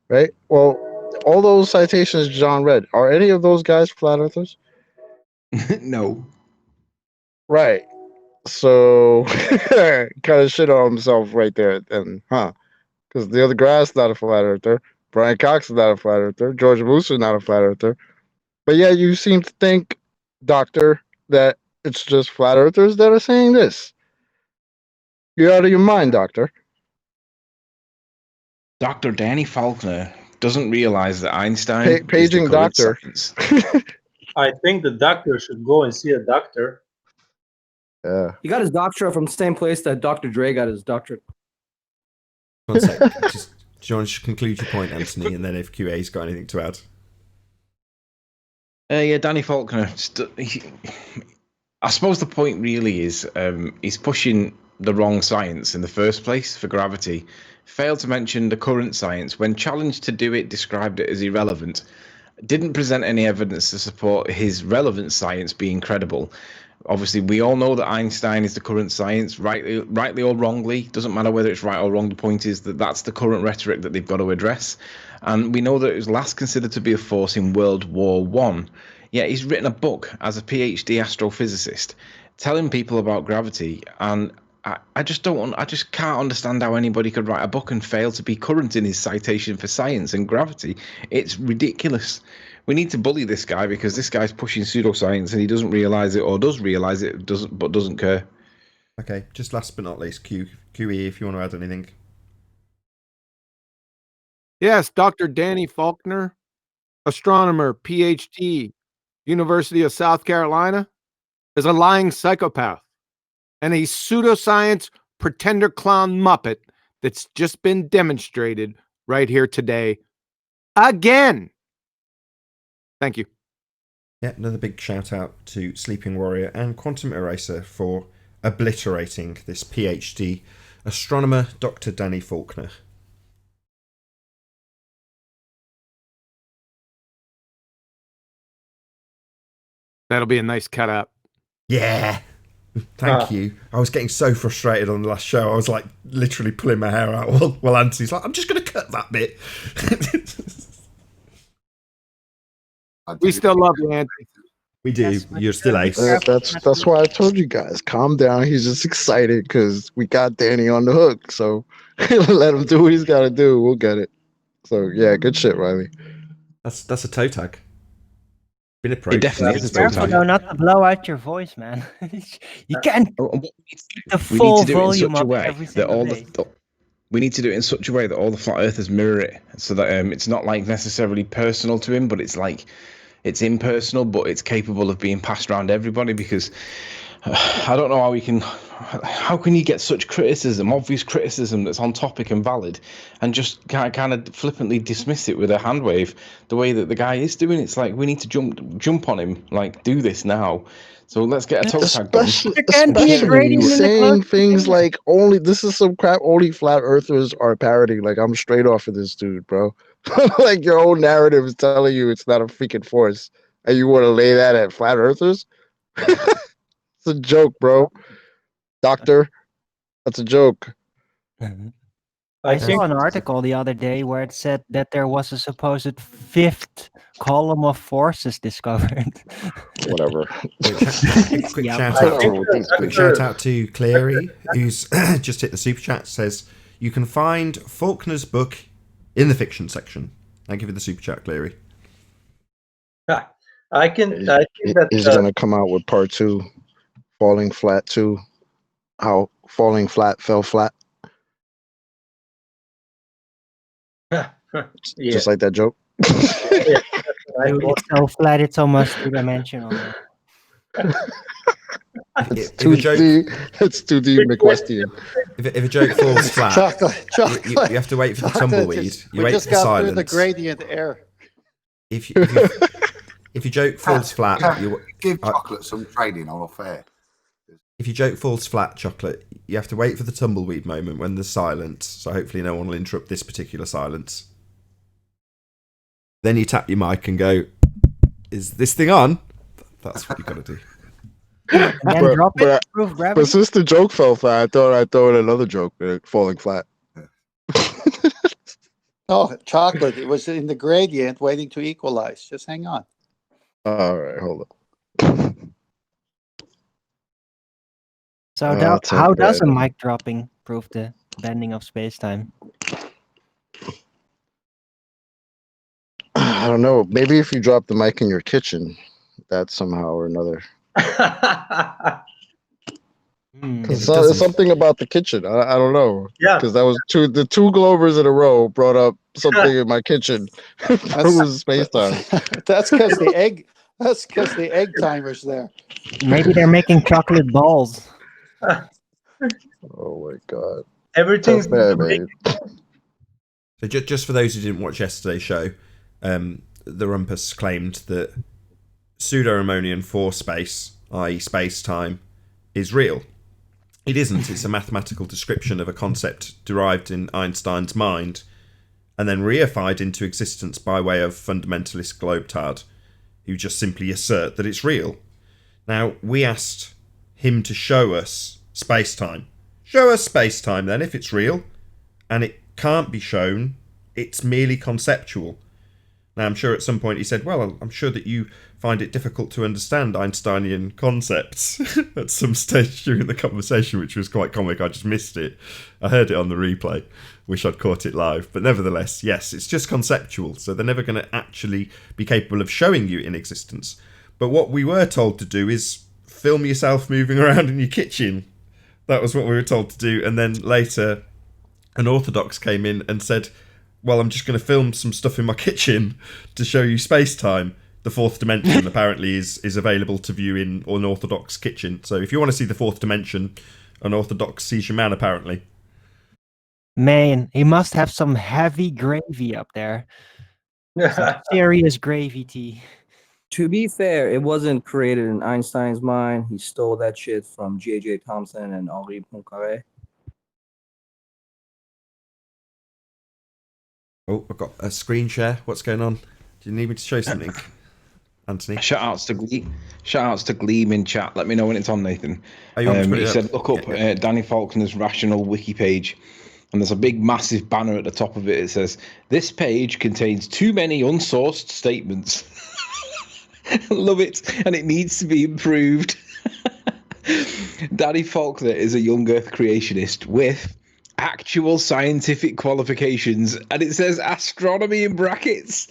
right? Well, all those citations John read, are any of those guys flat earthers? No. Right. So kind of shit on himself right there then, huh? Because Neil deGrasse not a flat earther, Brian Cox is not a flat earther, George Moose is not a flat earther. But yeah, you seem to think, Doctor, that it's just flat earthers that are saying this. You're out of your mind, Doctor. Dr. Danny Faulkner doesn't realize that Einstein paging is the doctor. I think the doctor should go and see a doctor. Yeah. He got his doctorate from the same place that Dr. Dre got his doctorate. One sec. Just, do you want to conclude your point, Anthony, and then if QA's got anything to add? Yeah, Danny Faulkner. I suppose the point really is he's pushing the wrong science in the first place for gravity. Failed to mention the current science. When challenged to do it, described it as irrelevant. Didn't present any evidence to support his relevant science being credible. Obviously, we all know that Einstein is the current science, rightly or wrongly. Doesn't matter whether it's right or wrong. The point is that that's the current rhetoric that they've got to address. And we know that it was last considered to be a force in World War I. Yet he's written a book as a PhD astrophysicist telling people about gravity. And I just can't understand how anybody could write a book and fail to be current in his citation for science and gravity. It's ridiculous. We need to bully this guy because this guy's pushing pseudoscience and he doesn't realise it, or does realise it, but doesn't care. Okay, just last but not least, QE, if you want to add anything. Yes, Dr. Danny Faulkner, astronomer, PhD, University of South Carolina, is a lying psychopath and a pseudoscience pretender clown muppet that's just been demonstrated right here today again. Thank you. Yeah, another big shout out to Sleeping Warrior and Quantum Eraser for obliterating this PhD astronomer, Dr. Danny Faulkner. That'll be a nice cut up. Yeah. Thank you. I was getting so frustrated on the last show. I was like literally pulling my hair out while Anthony's like, I'm just going to cut that bit. We still love you, Anthony. We do. You're still ace. That's why I told you guys, calm down. He's just excited because we got Danny on the hook. So let him do what he's got to do. We'll get it. So yeah, good shit, Riley. That's a toe tag. Been approached. It definitely is a toe Careful tag. though, not to blow out your voice, man. You can't the We full need to do it in volume such a up way every that single all day. we need to do it in such a way that all the flat earthers mirror it, so that it's not like necessarily personal to him, but it's like it's impersonal, but it's capable of being passed around everybody. Because I don't know how we can. How can you get such criticism, obvious criticism that's on topic and valid, and just kind of flippantly dismiss it with a hand wave the way that the guy is doing? It's like we need to jump on him, like do this now. So let's get a toe tag going. Especially saying things like only this is some crap only flat earthers are parroting. Like I'm straight off of this dude, bro. Like your own narrative is telling you it's not a freaking force, and you want to lay that at flat earthers? It's a joke, bro. Doctor, that's a joke. I saw an article the other day where it said that there was a supposed fifth column of forces discovered. Whatever. Quick shout out to Cleary, who's just hit the super chat. Says you can find Faulkner's book in the fiction section. Thank you for the super chat, Cleary. I think that He's gonna come out with part 2, falling flat 2. How falling flat fell flat. Just like that joke. It's so flat, it's almost two-dimensional. It's 2D. It's 2D McWestian. If a joke falls flat, Chocolate. you have to wait for the tumbleweed. You we wait just for the got silence. through the gradient error. If your joke falls flat, you give Chocolate some training on off air. If your joke falls flat, Chocolate, you have to wait for the tumbleweed moment when there's silence. So hopefully no one will interrupt this particular silence. Then you tap your mic and go, "Is this thing on?" That's what you got to do. And then drop it, prove gravity. But since the joke fell flat, I thought I'd throw in another joke, falling flat. Oh, Chocolate. It was in the gradient waiting to equalize. Just hang on. All right, hold on. So how does a mic dropping prove the bending of space-time? I don't know. Maybe if you drop the mic in your kitchen, that somehow or another. It's something about the kitchen. I don't know. Yeah, because that was the two Glovers in a row brought up something in my kitchen. It was space time. That's because the egg. That's because the egg timer's there. Maybe they're making chocolate balls. Oh my god! Everything's bad, man. So just for those who didn't watch yesterday's show, the Rumpus claimed that pseudo-Riemannian for space, i.e. space-time, is real. It isn't. It's a mathematical description of a concept derived in Einstein's mind and then reified into existence by way of fundamentalist globetard who just simply assert that it's real. Now, we asked him to show us space-time. Show us space-time then if it's real. And it can't be shown. It's merely conceptual. Now, I'm sure at some point he said, well, I'm sure that you find it difficult to understand Einsteinian concepts at some stage during the conversation, which was quite comic. I just missed it. I heard it on the replay. Wish I'd caught it live. But nevertheless, yes, it's just conceptual. So they're never going to actually be capable of showing you in existence. But what we were told to do is film yourself moving around in your kitchen. That was what we were told to do. And then later, an orthodox came in and said, well, I'm just going to film some stuff in my kitchen to show you space-time. The fourth dimension apparently is available to view in an orthodox kitchen. So if you want to see the fourth dimension, an orthodox sees your man, apparently. Man, he must have some heavy gravy up there. Some serious gravy tea. To be fair, it wasn't created in Einstein's mind. He stole that shit from J.J. Thomson and Henri Poincaré. Oh, I've got a screen share. What's going on? Do you need me to show something, Anthony? Shout outs to Gleam in chat. Let me know when it's on, Nathan. He said, look up Danny Faulkner's RationalWiki page. And there's a big, massive banner at the top of it. It says, this page contains too many unsourced statements. Love it. And it needs to be improved. Danny Faulkner is a young Earth creationist with actual scientific qualifications, and it says astronomy in brackets.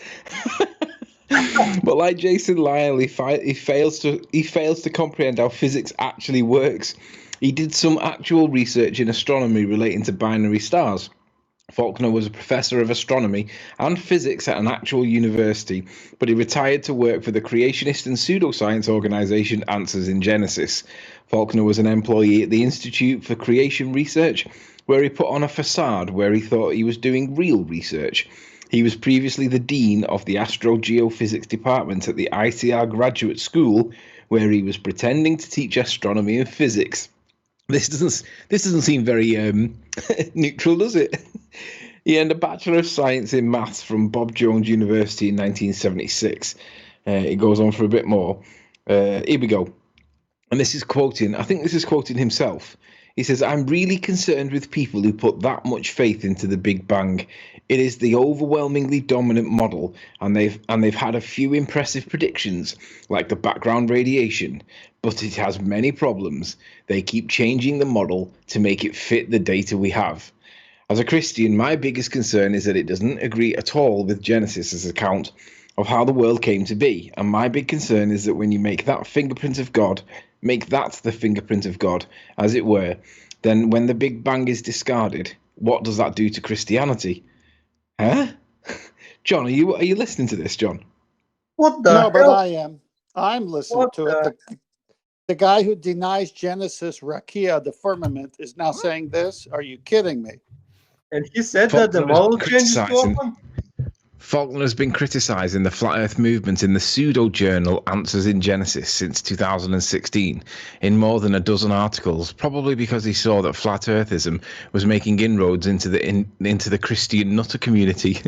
But like Jason Lyle, he fails to comprehend how physics actually works. He did some actual research in astronomy relating to binary stars. Faulkner was a professor of astronomy and physics at an actual university, but he retired to work for the creationist and pseudoscience organization Answers in Genesis. Faulkner was an employee at the Institute for Creation Research, where he put on a facade where he thought he was doing real research. He was previously the dean of the astrogeophysics department at the ICR Graduate School, where he was pretending to teach astronomy and physics. This doesn't seem very neutral, does it? He earned a Bachelor of Science in Maths from Bob Jones University in 1976. It goes on for a bit more. Here we go. And this is quoting himself. He says, I'm really concerned with people who put that much faith into the Big Bang. It is the overwhelmingly dominant model, and they've had a few impressive predictions, like the background radiation, but it has many problems. They keep changing the model to make it fit the data we have. As a Christian, my biggest concern is that it doesn't agree at all with Genesis' account of how the world came to be. And my big concern is that when you make that the fingerprint of God, as it were, then when the Big Bang is discarded, what does that do to Christianity? Huh? John, are you listening to this, John? What the hell? But I am. I'm listening to it. The guy who denies Genesis, Rakia, the firmament, is now saying this? Are you kidding me? And he said that the model changes too often? Faulkner has been criticising the Flat Earth movement in the pseudo-journal Answers in Genesis since 2016 in more than a dozen articles, probably because he saw that Flat Earthism was making inroads into the Christian Nutter community.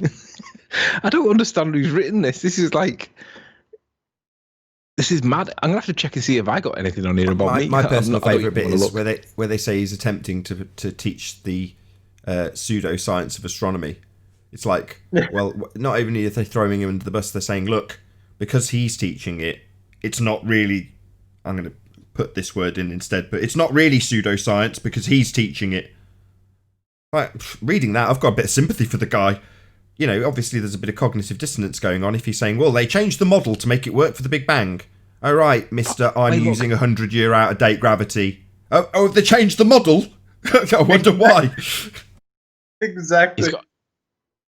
I don't understand who's written this. This is mad. I'm gonna have to check and see if I got anything on here about me. My personal favourite bit is where they say he's attempting to teach the pseudoscience of astronomy. It's like, well, not only are they throwing him under the bus, they're saying, look, because he's teaching it, it's not really, I'm going to put this word in instead, but it's not really pseudoscience because he's teaching it. Like, reading that, I've got a bit of sympathy for the guy. You know, obviously there's a bit of cognitive dissonance going on if he's saying, well, they changed the model to make it work for the Big Bang. All right, mister, I'm using 100-year out-of-date gravity. Oh, they changed the model? I wonder why. Exactly.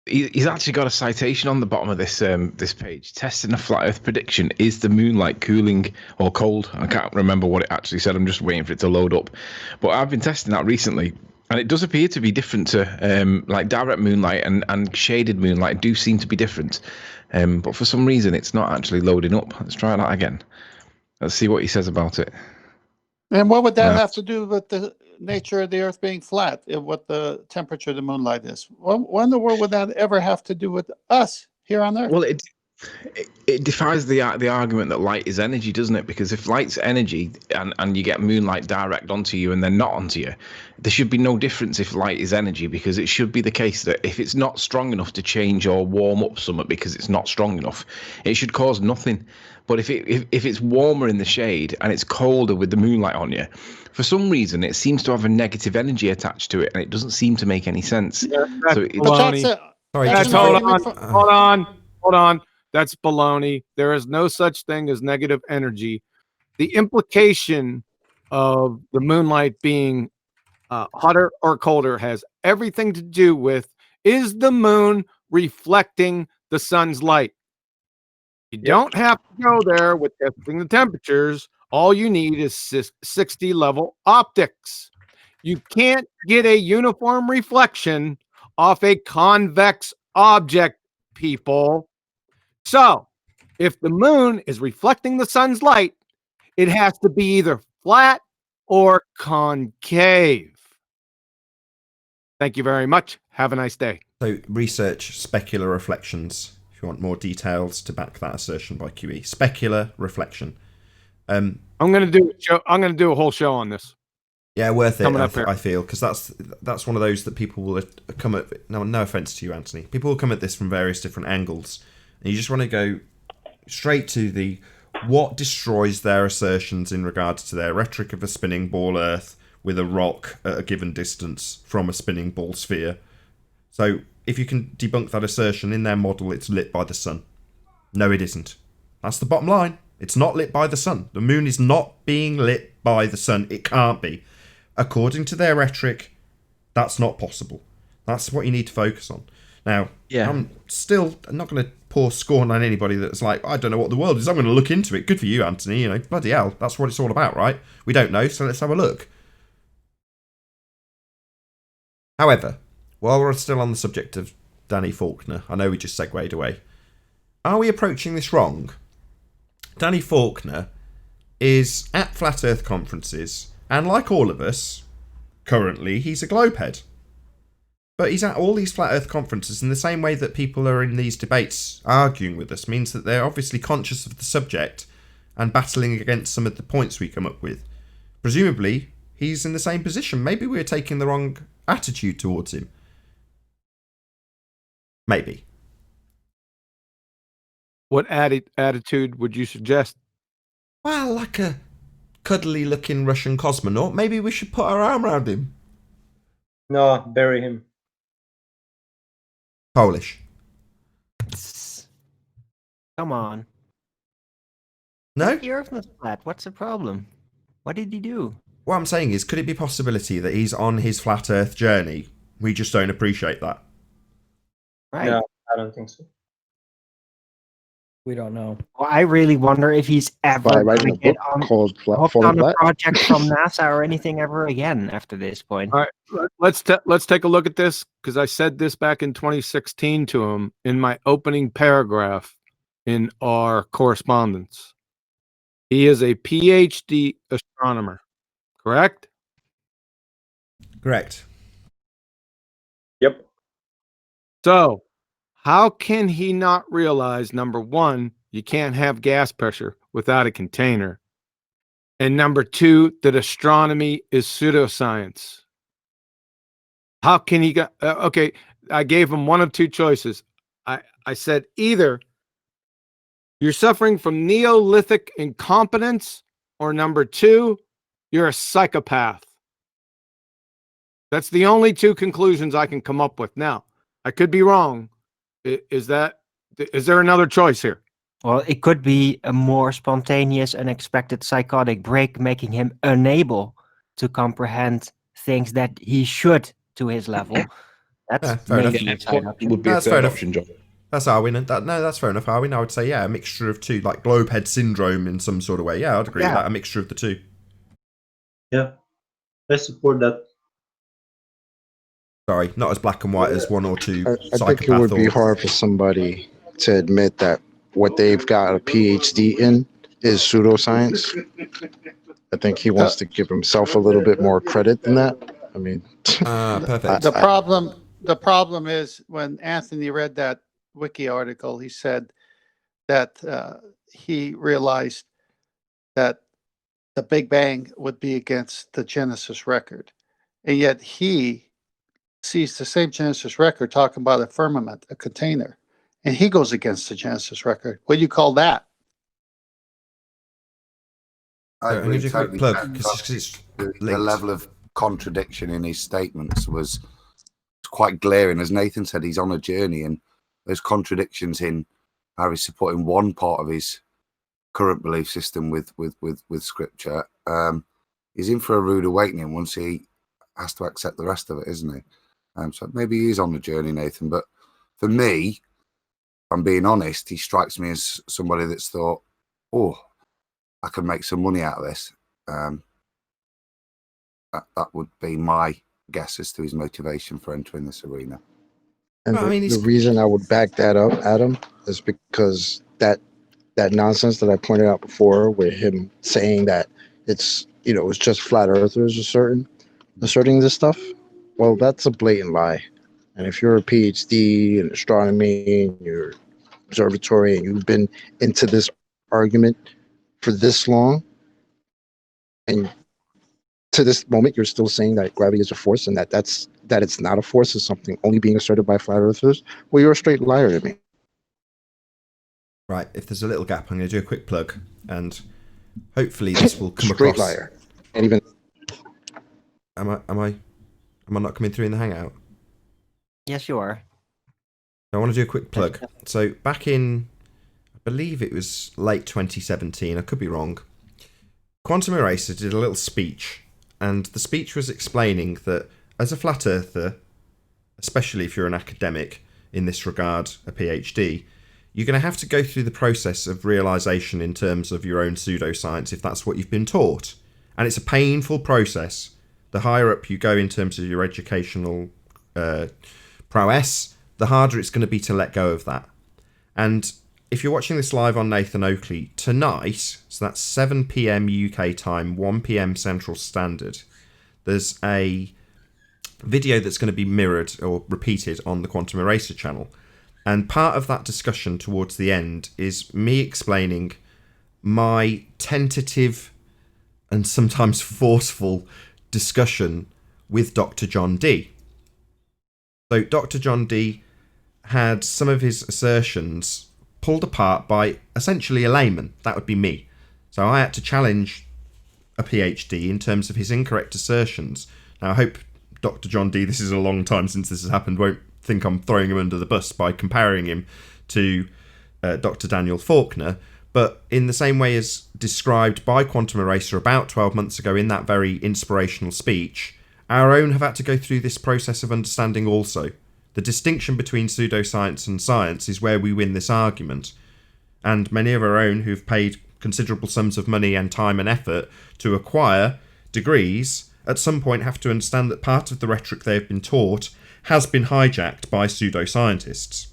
He's actually got a citation on the bottom of this page. Testing a flat Earth prediction. Is the moonlight cooling or cold? I can't remember what it actually said. I'm just waiting for it to load up. But I've been testing that recently, and it does appear to be different to like direct moonlight and shaded moonlight do seem to be different. But for some reason, it's not actually loading up. Let's try that again. Let's see what he says about it. And what would that have to do with the nature of the Earth being flat, and what the temperature of the moonlight is? What in the world would that ever have to do with us here on Earth? Well, It defies the argument that light is energy, doesn't it? Because if light's energy and you get moonlight direct onto you and then not onto you, there should be no difference if light is energy, because it should be the case that if it's not strong enough to change or warm up something because it's not strong enough, it should cause nothing. But if it's warmer in the shade and it's colder with the moonlight on you, for some reason it seems to have a negative energy attached to it, and it doesn't seem to make any sense. That's So baloney. Hold on. That's baloney. There is no such thing as negative energy. The implication of the moonlight being hotter or colder has everything to do with, is the moon reflecting the sun's light? You don't have to go there with testing the temperatures. All you need is 60 level optics. You can't get a uniform reflection off a convex object, people. So, if the moon is reflecting the sun's light, it has to be either flat or concave. Thank you very much. Have a nice day. So, research specular reflections. If you want more details to back that assertion by QE, specular reflection. I'm going to do a whole show on this. Yeah, worth it. I feel, because that's one of those that people will come at. No offense to you, Anthony. People will come at this from various different angles, and you just want to go straight to the what destroys their assertions in regards to their rhetoric of a spinning ball Earth with a rock at a given distance from a spinning ball sphere. So, if you can debunk that assertion in their model, it's lit by the sun. No, it isn't. That's the bottom line. It's not lit by the sun. The moon is not being lit by the sun. It can't be. According to their rhetoric, that's not possible. That's what you need to focus on. Now, I'm not going to pour scorn on anybody that's like, I don't know what the world is. I'm going to look into it. Good for you, Anthony. You know, bloody hell. That's what it's all about, right? We don't know, so let's have a look. However, while we're still on the subject of Danny Faulkner, I know we just segued away. Are we approaching this wrong? Danny Faulkner is at Flat Earth conferences, and like all of us, currently he's a globehead. But he's at all these Flat Earth conferences in the same way that people are in these debates arguing with us, means that they're obviously conscious of the subject and battling against some of the points we come up with. Presumably, he's in the same position. Maybe we're taking the wrong attitude towards him. Maybe. What attitude would you suggest? Well, like a cuddly-looking Russian cosmonaut. Maybe we should put our arm around him. No, bury him. Polish. Come on. No? The Earth was flat. What's the problem? What did he do? What I'm saying is, could it be a possibility that he's on his Flat Earth journey? We just don't appreciate that. Right. No, I don't think so. We don't know. Well, I really wonder if he's ever By going writing to a get book called hooked Falling on a Flat. project from NASA or anything ever again after this point. All right, let's take a look at this, because I said this back in 2016 to him in my opening paragraph in our correspondence. He is a PhD astronomer, correct? Correct. Yep. So, how can he not realize, number one, you can't have gas pressure without a container, and number two, that astronomy is pseudoscience? How can he go? Okay, I gave him one of two choices. I said either you're suffering from Neolithic incompetence, or number two, you're a psychopath. That's the only two conclusions I can come up with. Now, I could be wrong. Is there another choice here? Well, it could be a more spontaneous, unexpected psychotic break, making him unable to comprehend things that he should to his level. That's fair enough. maybe a side option. Would be a That's third fair enough. option, John. That's Arwin. No, that's fair enough, Arwin. I would say, yeah, a mixture of two, like globehead syndrome in some sort of way. Yeah, I'd agree with that. A mixture of the two. Yeah, I support that. Sorry, not as black and white as one or two I think it would be thoughts. hard for somebody to admit that what they've got a PhD in is pseudoscience. I think he wants to give himself a little bit more credit than that. I mean, perfect. The problem is when Anthony read that wiki article, he said that he realized that the Big Bang would be against the Genesis record. And yet he sees the same Genesis record talking about a firmament, a container, and he goes against the Genesis record. What do you call that? I I'm going to agree do a quick totally. plug because it's The linked. level of contradiction in his statements was quite glaring. As Nathan said, he's on a journey, and there's contradictions in how he's supporting one part of his current belief system with scripture. He's in for a rude awakening once he has to accept the rest of it, isn't he? So maybe he is on the journey, Nathan. But for me, if I'm being honest, he strikes me as somebody that's thought, oh, I can make some money out of this. That would be my guess as to his motivation for entering this arena. And the reason I would back that up, Adam, is because that nonsense that I pointed out before, with him saying that it's just flat earthers asserting this stuff. Well, that's a blatant lie. And if you're a PhD in astronomy and you're observatory and you've been into this argument for this long, and to this moment you're still saying that gravity is a force and that it's not a force, is something only being asserted by flat earthers, well, you're a straight liar to me. Right, if there's a little gap, I'm going to do a quick plug, and hopefully this will come Straight across. liar. And even Am I not coming through in the Hangout? Yes, you are. I want to do a quick plug. So back in, I believe it was late 2017, I could be wrong, Quantum Eraser did a little speech, and the speech was explaining that as a flat earther, especially if you're an academic in this regard, a PhD, you're going to have to go through the process of realization in terms of your own pseudoscience if that's what you've been taught. And it's a painful process. The higher up you go in terms of your educational prowess, the harder it's going to be to let go of that. And if you're watching this live on Nathan Oakley tonight, so that's 7 p.m. UK time, 1 p.m. Central Standard, there's a video that's going to be mirrored or repeated on the Quantum Eraser channel. And part of that discussion towards the end is me explaining my tentative and sometimes forceful discussion with Dr. John Dee. So Dr. John Dee had some of his assertions pulled apart by essentially a layman. That would be me. So I had to challenge a PhD in terms of his incorrect assertions. Now I hope Dr. John Dee, this is a long time since this has happened, won't think I'm throwing him under the bus by comparing him to Dr. Daniel Faulkner, but in the same way as described by Quantum Eraser about 12 months ago in that very inspirational speech, our own have had to go through this process of understanding also. The distinction between pseudoscience and science is where we win this argument, and many of our own who've paid considerable sums of money and time and effort to acquire degrees at some point have to understand that part of the rhetoric they've been taught has been hijacked by pseudoscientists.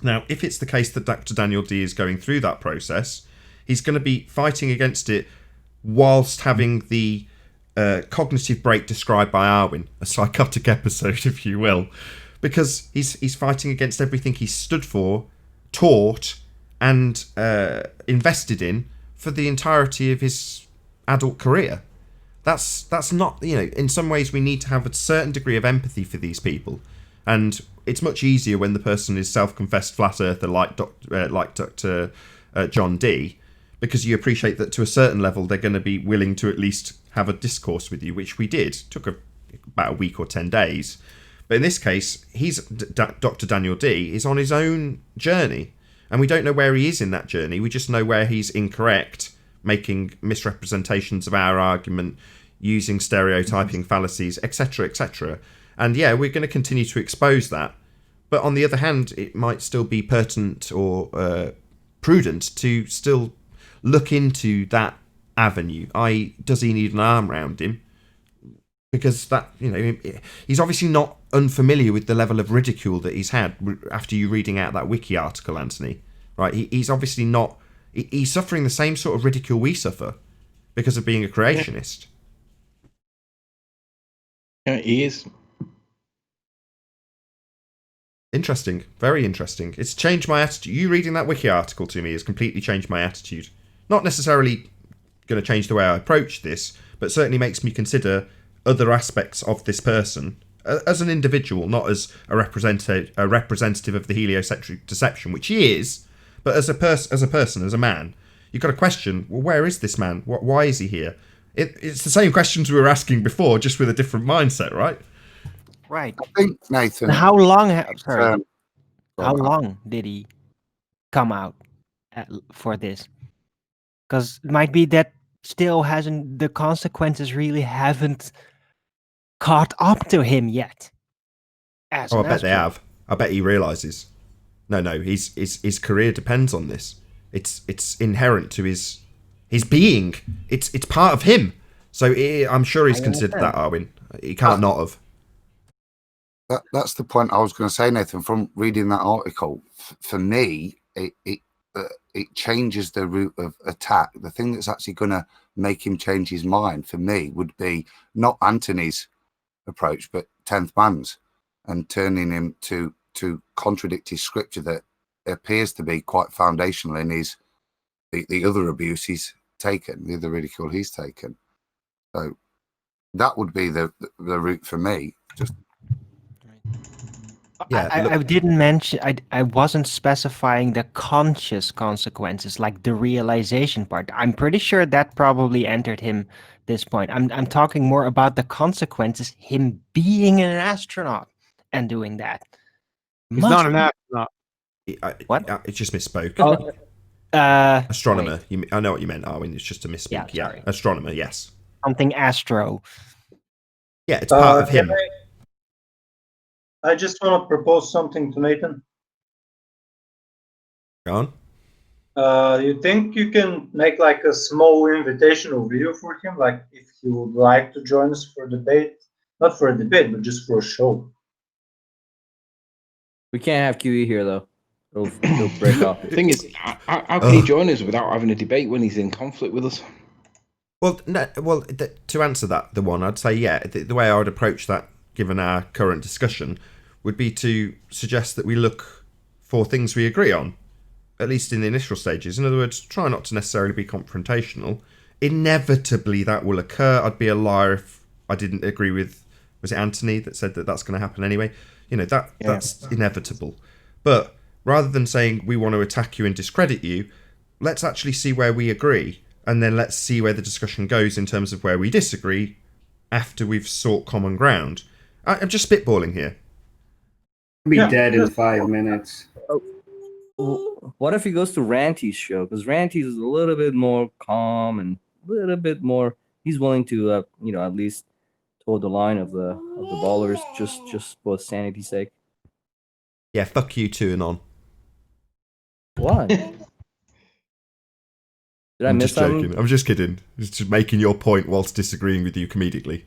Now, if it's the case that Dr. Daniel Dee is going through that process, he's going to be fighting against it whilst having the cognitive break described by Arwin, a psychotic episode, if you will, because he's fighting against everything he stood for, taught, and invested in for the entirety of his adult career. That's not, in some ways we need to have a certain degree of empathy for these people. And it's much easier when the person is self-confessed flat earther like Dr. John Dee, because you appreciate that to a certain level they're going to be willing to at least have a discourse with you, which we did. It took about a week or 10 days. But in this case, Dr. Daniel Dee is on his own journey, and we don't know where he is in that journey. We just know where he's incorrect, making misrepresentations of our argument, using stereotyping fallacies, etc., etc. And yeah, we're going to continue to expose that. But on the other hand, it might still be pertinent or prudent to still look into that avenue, i.e., does he need an arm around him? Because that, he's obviously not unfamiliar with the level of ridicule that he's had after you reading out that wiki article, Anthony. Right? He's obviously not. He's suffering the same sort of ridicule we suffer because of being a creationist. Yeah, he is. Interesting. Very interesting. It's changed my attitude. You reading that wiki article to me has completely changed my attitude. Not necessarily going to change the way I approach this, but certainly makes me consider other aspects of this person as an individual, not as a representative of the heliocentric deception, which he is, but as a person, as a man. You've got to question, well, where is this man? Why is he here? It's the same questions we were asking before, just with a different mindset, right? Right. I think, Nathan. And how long? Sorry. Um, How long did he come out for this? Because it might be that still hasn't, the consequences really haven't caught up to him yet. I bet they have. I bet he realizes. No, his career depends on this. It's inherent to his being. It's part of him. So I'm sure he's considered that, Arwin. He can't not have. That's the point I was going to say, Nathan. From reading that article, for me, it changes the route of attack. The thing that's actually going to make him change his mind, for me, would be not Anthony's approach, but 10th man's, and turning him to contradict his scripture that appears to be quite foundational in his the other abuse he's taken, the other ridicule he's taken. So that would be the route for me. Just yeah, I didn't mention, I wasn't specifying the conscious consequences, like the realization part. I'm pretty sure that probably entered him this point. I'm talking more about the consequences, him being an astronaut and doing that. He's not an astronaut. What? It just misspoke. Astronomer. I know what you meant, Arwin. It's just a misspeak. Yeah, astronomer, yes. Something astro. Yeah, it's part of him. I just want to propose something to Nathan. Go on. You think you can make like a small invitational video for him, like if he would like to join us for debate? Not for a debate, but just for a show. We can't have QE here though. It'll break off. The thing is, how can he join us without having a debate when he's in conflict with us? Well, no. Well, to answer that, the one I'd say, yeah, the way I would approach that, given our current discussion, would be to suggest that we look for things we agree on, at least in the initial stages. In other words, try not to necessarily be confrontational. Inevitably, that will occur. I'd be a liar if I didn't agree with, was it Anthony that said that that's going to happen anyway? You know, that's inevitable. But rather than saying we want to attack you and discredit you, let's actually see where we agree, and then let's see where the discussion goes in terms of where we disagree after we've sought common ground. I'm just spitballing here. Be dead in 5 minutes. What if he goes to Ranty's show? Because Ranty's is a little bit more calm and a little bit more. He's willing to, at least toe the line of the ballers, just for sanity's sake. Yeah, fuck you too, and on. What? Did I I'm miss just joking. I'm just kidding. Just making your point whilst disagreeing with you comedically.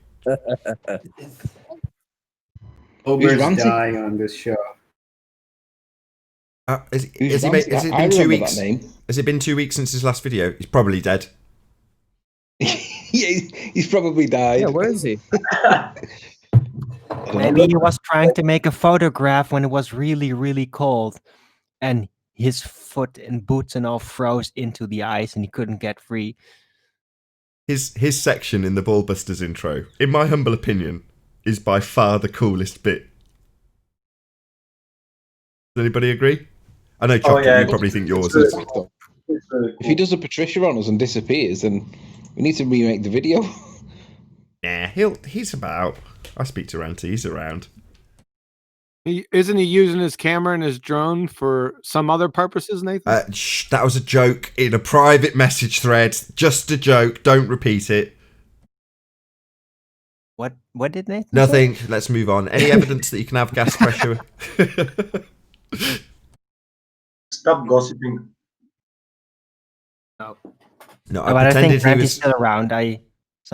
Ogres die on this show. Has it been 2 weeks? Has it been 2 weeks since his last video? He's probably dead. Yeah, he's probably died. Yeah, where is he? Maybe he was trying to make a photograph when it was really, really cold, and his foot and boots and all froze into the ice, and he couldn't get free. His section in the Ballbusters intro, in my humble opinion, is by far the coolest bit. Does anybody agree? I know, Chocolate, you probably think yours is. If he does a Patricia on us and disappears, then we need to remake the video. Nah, he's about. I speak to Ranty, he's around. Isn't he using his camera and his drone for some other purposes, Nathan? That was a joke in a private message thread. Just a joke. Don't repeat it. What did Nathan Nothing. say? Let's move on. Any evidence that you can have gas pressure? Stop gossiping. No. No, But I think Ranty's still around.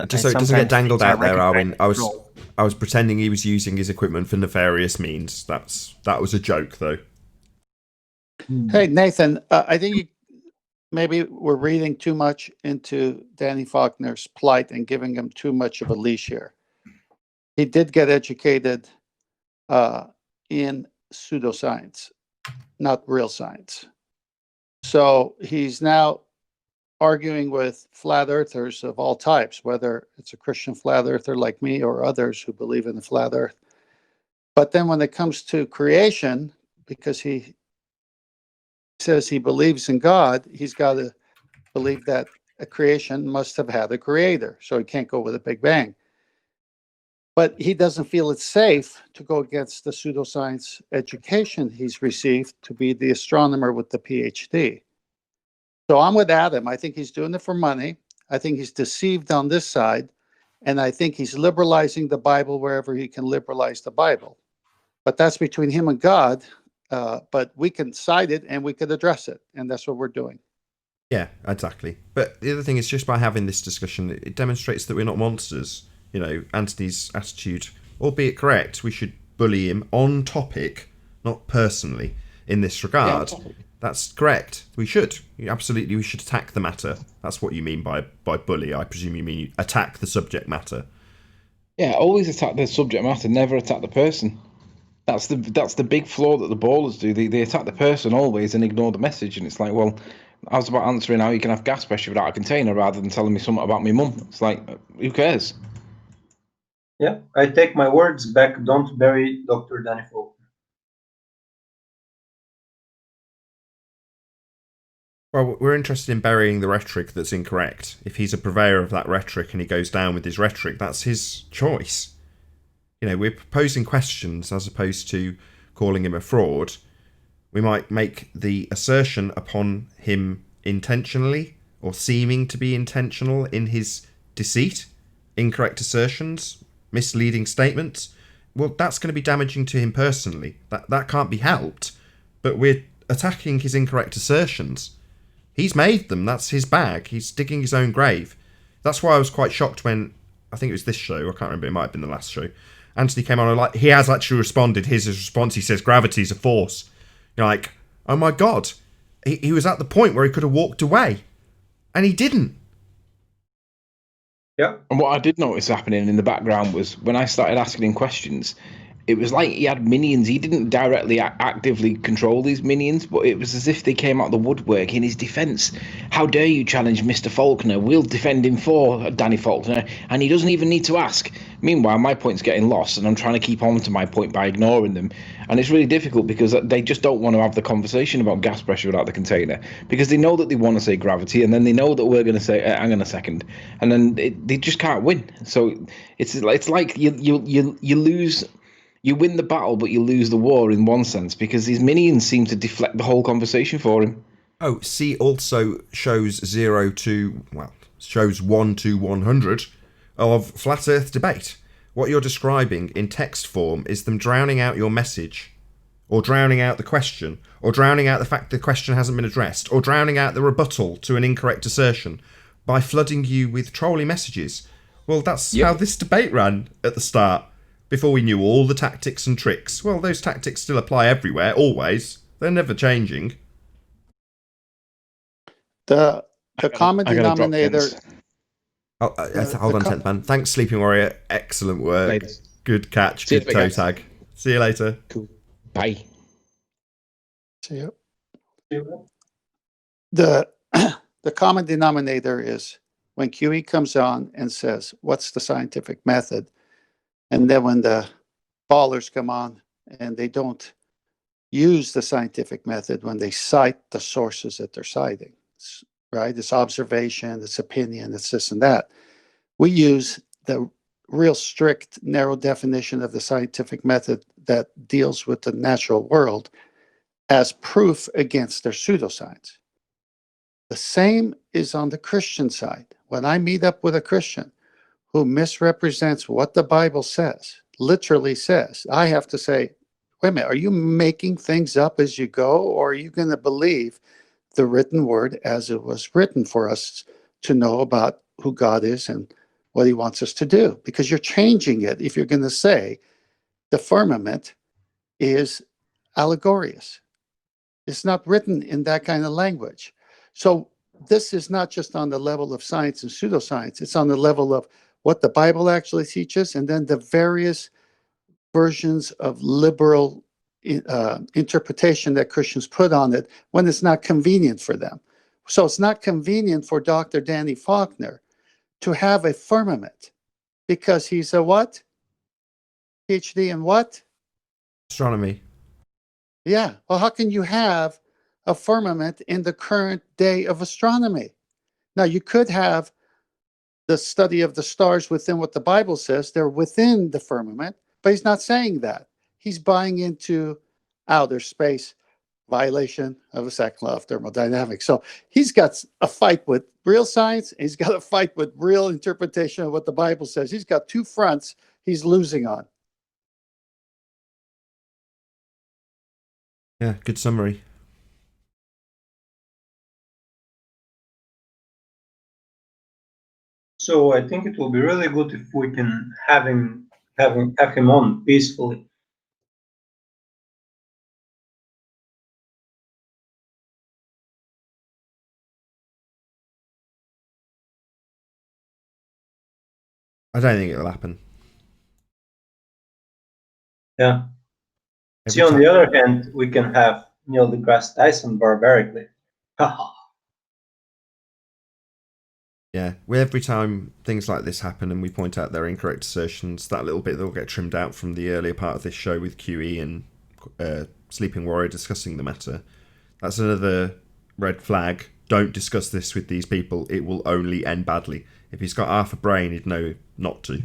Just so it doesn't get dangled out there, Arwin. I was pretending he was using his equipment for nefarious means. That was a joke, though. Hey, Nathan, I think you maybe we're reading too much into Danny Faulkner's plight and giving him too much of a leash here. He did get educated in pseudoscience, not real science. So he's now arguing with flat earthers of all types, whether it's a Christian flat earther like me or others who believe in the flat earth. But then when it comes to creation, because he says he believes in God, he's got to believe that a creation must have had a creator. So he can't go with a Big Bang. But he doesn't feel it's safe to go against the pseudoscience education he's received to be the astronomer with the PhD. So I'm with Adam. I think he's doing it for money. I think he's deceived on this side. And I think he's liberalizing the Bible wherever he can liberalize the Bible. But that's between him and God. But we can cite it and we could address it. And that's what we're doing. Yeah, exactly. But the other thing is, just by having this discussion, it demonstrates that we're not monsters. You know, Anthony's attitude, albeit correct, we should bully him on topic, not personally, in this regard. Yeah, that's correct. We should. Absolutely, we should attack the matter. That's what you mean by bully. I presume you mean attack the subject matter. Yeah, always attack the subject matter, never attack the person. That's the big flaw that the ballers do. They attack the person always and ignore the message. And it's like, well, I was about answering how you can have gas pressure without a container rather than telling me something about my mum. It's like, who cares? Yeah, I take my words back. Don't bury Dr. Danny Faulkner. Well, we're interested in burying the rhetoric that's incorrect. If he's a purveyor of that rhetoric and he goes down with his rhetoric, that's his choice. You know, we're proposing questions as opposed to calling him a fraud. We might make the assertion upon him intentionally or seeming to be intentional in his deceit, incorrect assertions, misleading statements. Well, that's going to be damaging to him personally. That can't be helped. But we're attacking his incorrect assertions. He's made them. That's his bag. He's digging his own grave. That's why I was quite shocked when, I think it was this show, I can't remember, it might have been the last show, Anthony came on and like, he has actually responded. His response, he says, gravity's a force. You're like, oh my God. He was at the point where he could have walked away. And he didn't. Yeah. And what I did notice happening in the background was when I started asking him questions, it was like he had minions. He didn't directly actively control these minions, but it was as if they came out of the woodwork in his defense. How dare you challenge Mr. Faulkner? We'll defend him for Danny Faulkner, and he doesn't even need to ask. Meanwhile, my point's getting lost, and I'm trying to keep on to my point by ignoring them. And it's really difficult because they just don't want to have the conversation about gas pressure without the container, because they know that they want to say gravity, and then they know that we're going to say, hang on a second, and then they just can't win. So it's like you lose. You win the battle, but you lose the war in one sense, because these minions seem to deflect the whole conversation for him. Oh, C also shows 1 to 100 of flat earth debate. What you're describing in text form is them drowning out your message, or drowning out the question, or drowning out the fact the question hasn't been addressed, or drowning out the rebuttal to an incorrect assertion by flooding you with trolly messages. Well, that's how this debate ran at the start. Before we knew all the tactics and tricks. Well, those tactics still apply everywhere, always. They're never changing. The common denominator... hold on, 10th man. Thanks, Sleeping Warrior. Excellent work. Later. Good catch. Good toe tag. See you later. Cool. Bye. See you. The common denominator is when QE comes on and says, what's the scientific method? And then when the ballers come on and they don't use the scientific method, when they cite the sources that they're citing, right? It's observation, it's opinion, it's this and that. We use the real strict, narrow definition of the scientific method that deals with the natural world as proof against their pseudoscience. The same is on the Christian side. When I meet up with a Christian who misrepresents what the Bible says, literally says, I have to say, wait a minute, are you making things up as you go, or are you going to believe the written word as it was written for us to know about who God is and what he wants us to do? Because you're changing it if you're going to say the firmament is allegorious. It's not written in that kind of language. So this is not just on the level of science and pseudoscience, it's on the level of what the Bible actually teaches, and then the various versions of liberal interpretation that Christians put on it when it's not convenient for them. So it's not convenient for Dr. Danny Faulkner to have a firmament because he's a what? PhD in what? Astronomy. Yeah. Well, how can you have a firmament in the current day of astronomy? Now, you could have the study of the stars within what the Bible says. They're within the firmament, but he's not saying that. He's buying into outer space, violation of the second law of thermodynamics. So he's got a fight with real science. He's got a fight with real interpretation of what the Bible says. He's got two fronts he's losing on. Yeah, good summary. So I think it will be really good if we can have him on peacefully. I don't think it'll happen. Yeah. See, on the other hand, we can have Neil deGrasse Tyson barbarically. Yeah, every time things like this happen and we point out their incorrect assertions, that little bit that will get trimmed out from the earlier part of this show with QE and Sleeping Warrior discussing the matter. That's another red flag. Don't discuss this with these people. It will only end badly. If he's got half a brain, he'd know not to.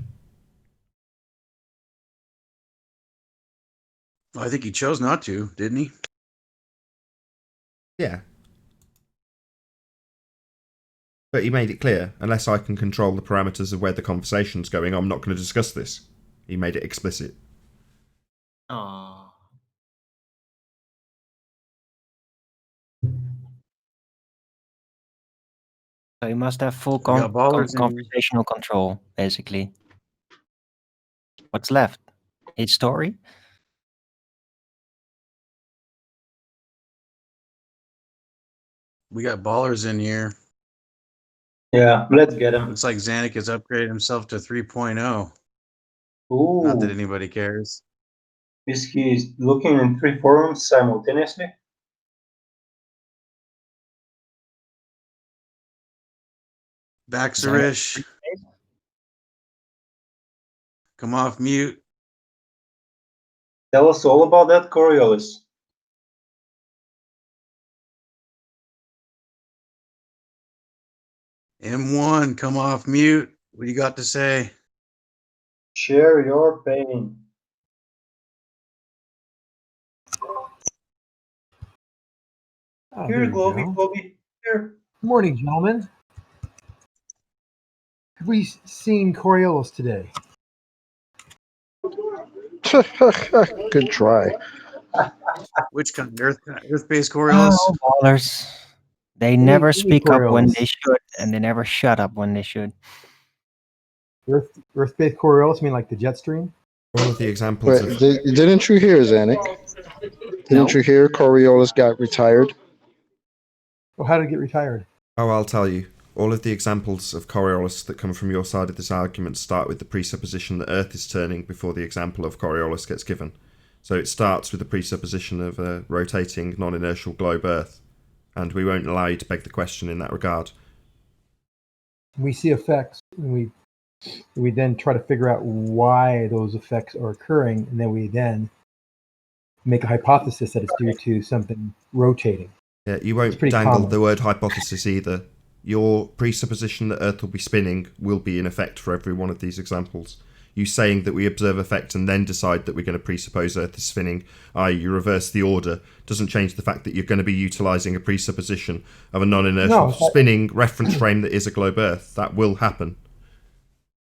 Well, I think he chose not to, didn't he? Yeah. But he made it clear, unless I can control the parameters of where the conversation's going, I'm not going to discuss this. He made it explicit. Aww. So you must have full conversational control, basically. What's left? His story? We got ballers in here. Yeah, let's get him. Looks like Zanuck has upgraded himself to 3.0. Ooh. Not that anybody cares. Is he looking in 3 forums simultaneously? Baxterish. Come off mute. Tell us all about that, Coriolis. M1, come off mute. What do you got to say? Share your pain. Oh, Here, there you Globey, go. Globey, here. Good morning, gentlemen. Have we seen Coriolis today? Good try. Which kind? Earth-based Coriolis? Oh, ballers. They never speak up when they should, and they never shut up when they should. Earth-based Coriolis, mean like the jet stream? All of the examples Wait, of... didn't you hear, Zanuck? Didn't you hear Coriolis got retired? Well, how did it get retired? Oh, I'll tell you. All of the examples of Coriolis that come from your side of this argument start with the presupposition that Earth is turning before the example of Coriolis gets given. So it starts with the presupposition of a rotating, non-inertial globe Earth, and we won't allow you to beg the question in that regard. We see effects, and we then try to figure out why those effects are occurring, and then we make a hypothesis that it's due to something rotating. Yeah, you won't dangle the word hypothesis either. Your presupposition that Earth will be spinning will be in effect for every one of these examples. You saying that we observe effect and then decide that we're going to presuppose Earth is spinning, i.e. you reverse the order, doesn't change the fact that you're going to be utilising a presupposition of a non-inertial spinning reference frame that is a globe Earth. That will happen.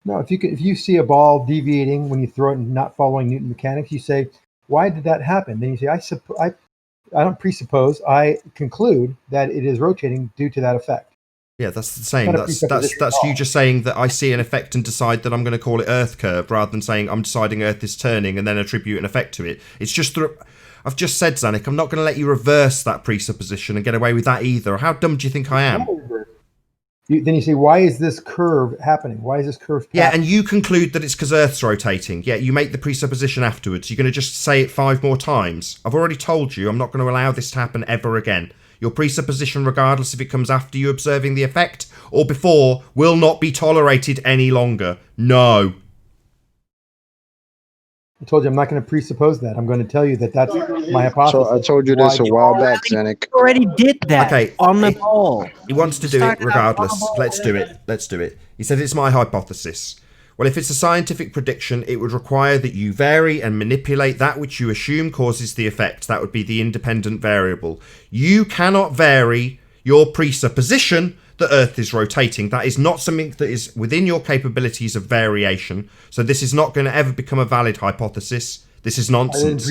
No, if you see a ball deviating when you throw it and not following Newton mechanics, you say, why did that happen? Then you say, I don't presuppose, I conclude that it is rotating due to that effect. Yeah, that's the same. That's you just saying that I see an effect and decide that I'm going to call it Earth curve rather than saying I'm deciding Earth is turning and then attribute an effect to it. It's just I've just said, Zanuck, I'm not going to let you reverse that presupposition and get away with that either. How dumb do you think I am? then you say, why is this curve happening? Why is this curve? Yeah, and you conclude that it's because Earth's rotating. Yeah, you make the presupposition afterwards. You're going to just say it 5 more times. I've already told you I'm not going to allow this to happen ever again. Your presupposition, regardless if it comes after you observing the effect or before, will not be tolerated any longer. No. I told you I'm not going to presuppose that. I'm going to tell you that that's my hypothesis. So I told you this a while back, Zenik. You already did that. Okay, on the ball. He wants to do it regardless. Let's do it. Let's do it. He said it's my hypothesis. Well, if it's a scientific prediction, it would require that you vary and manipulate that which you assume causes the effect. That would be the independent variable. You cannot vary your presupposition that Earth is rotating. That is not something that is within your capabilities of variation. So this is not going to ever become a valid hypothesis. This is nonsense.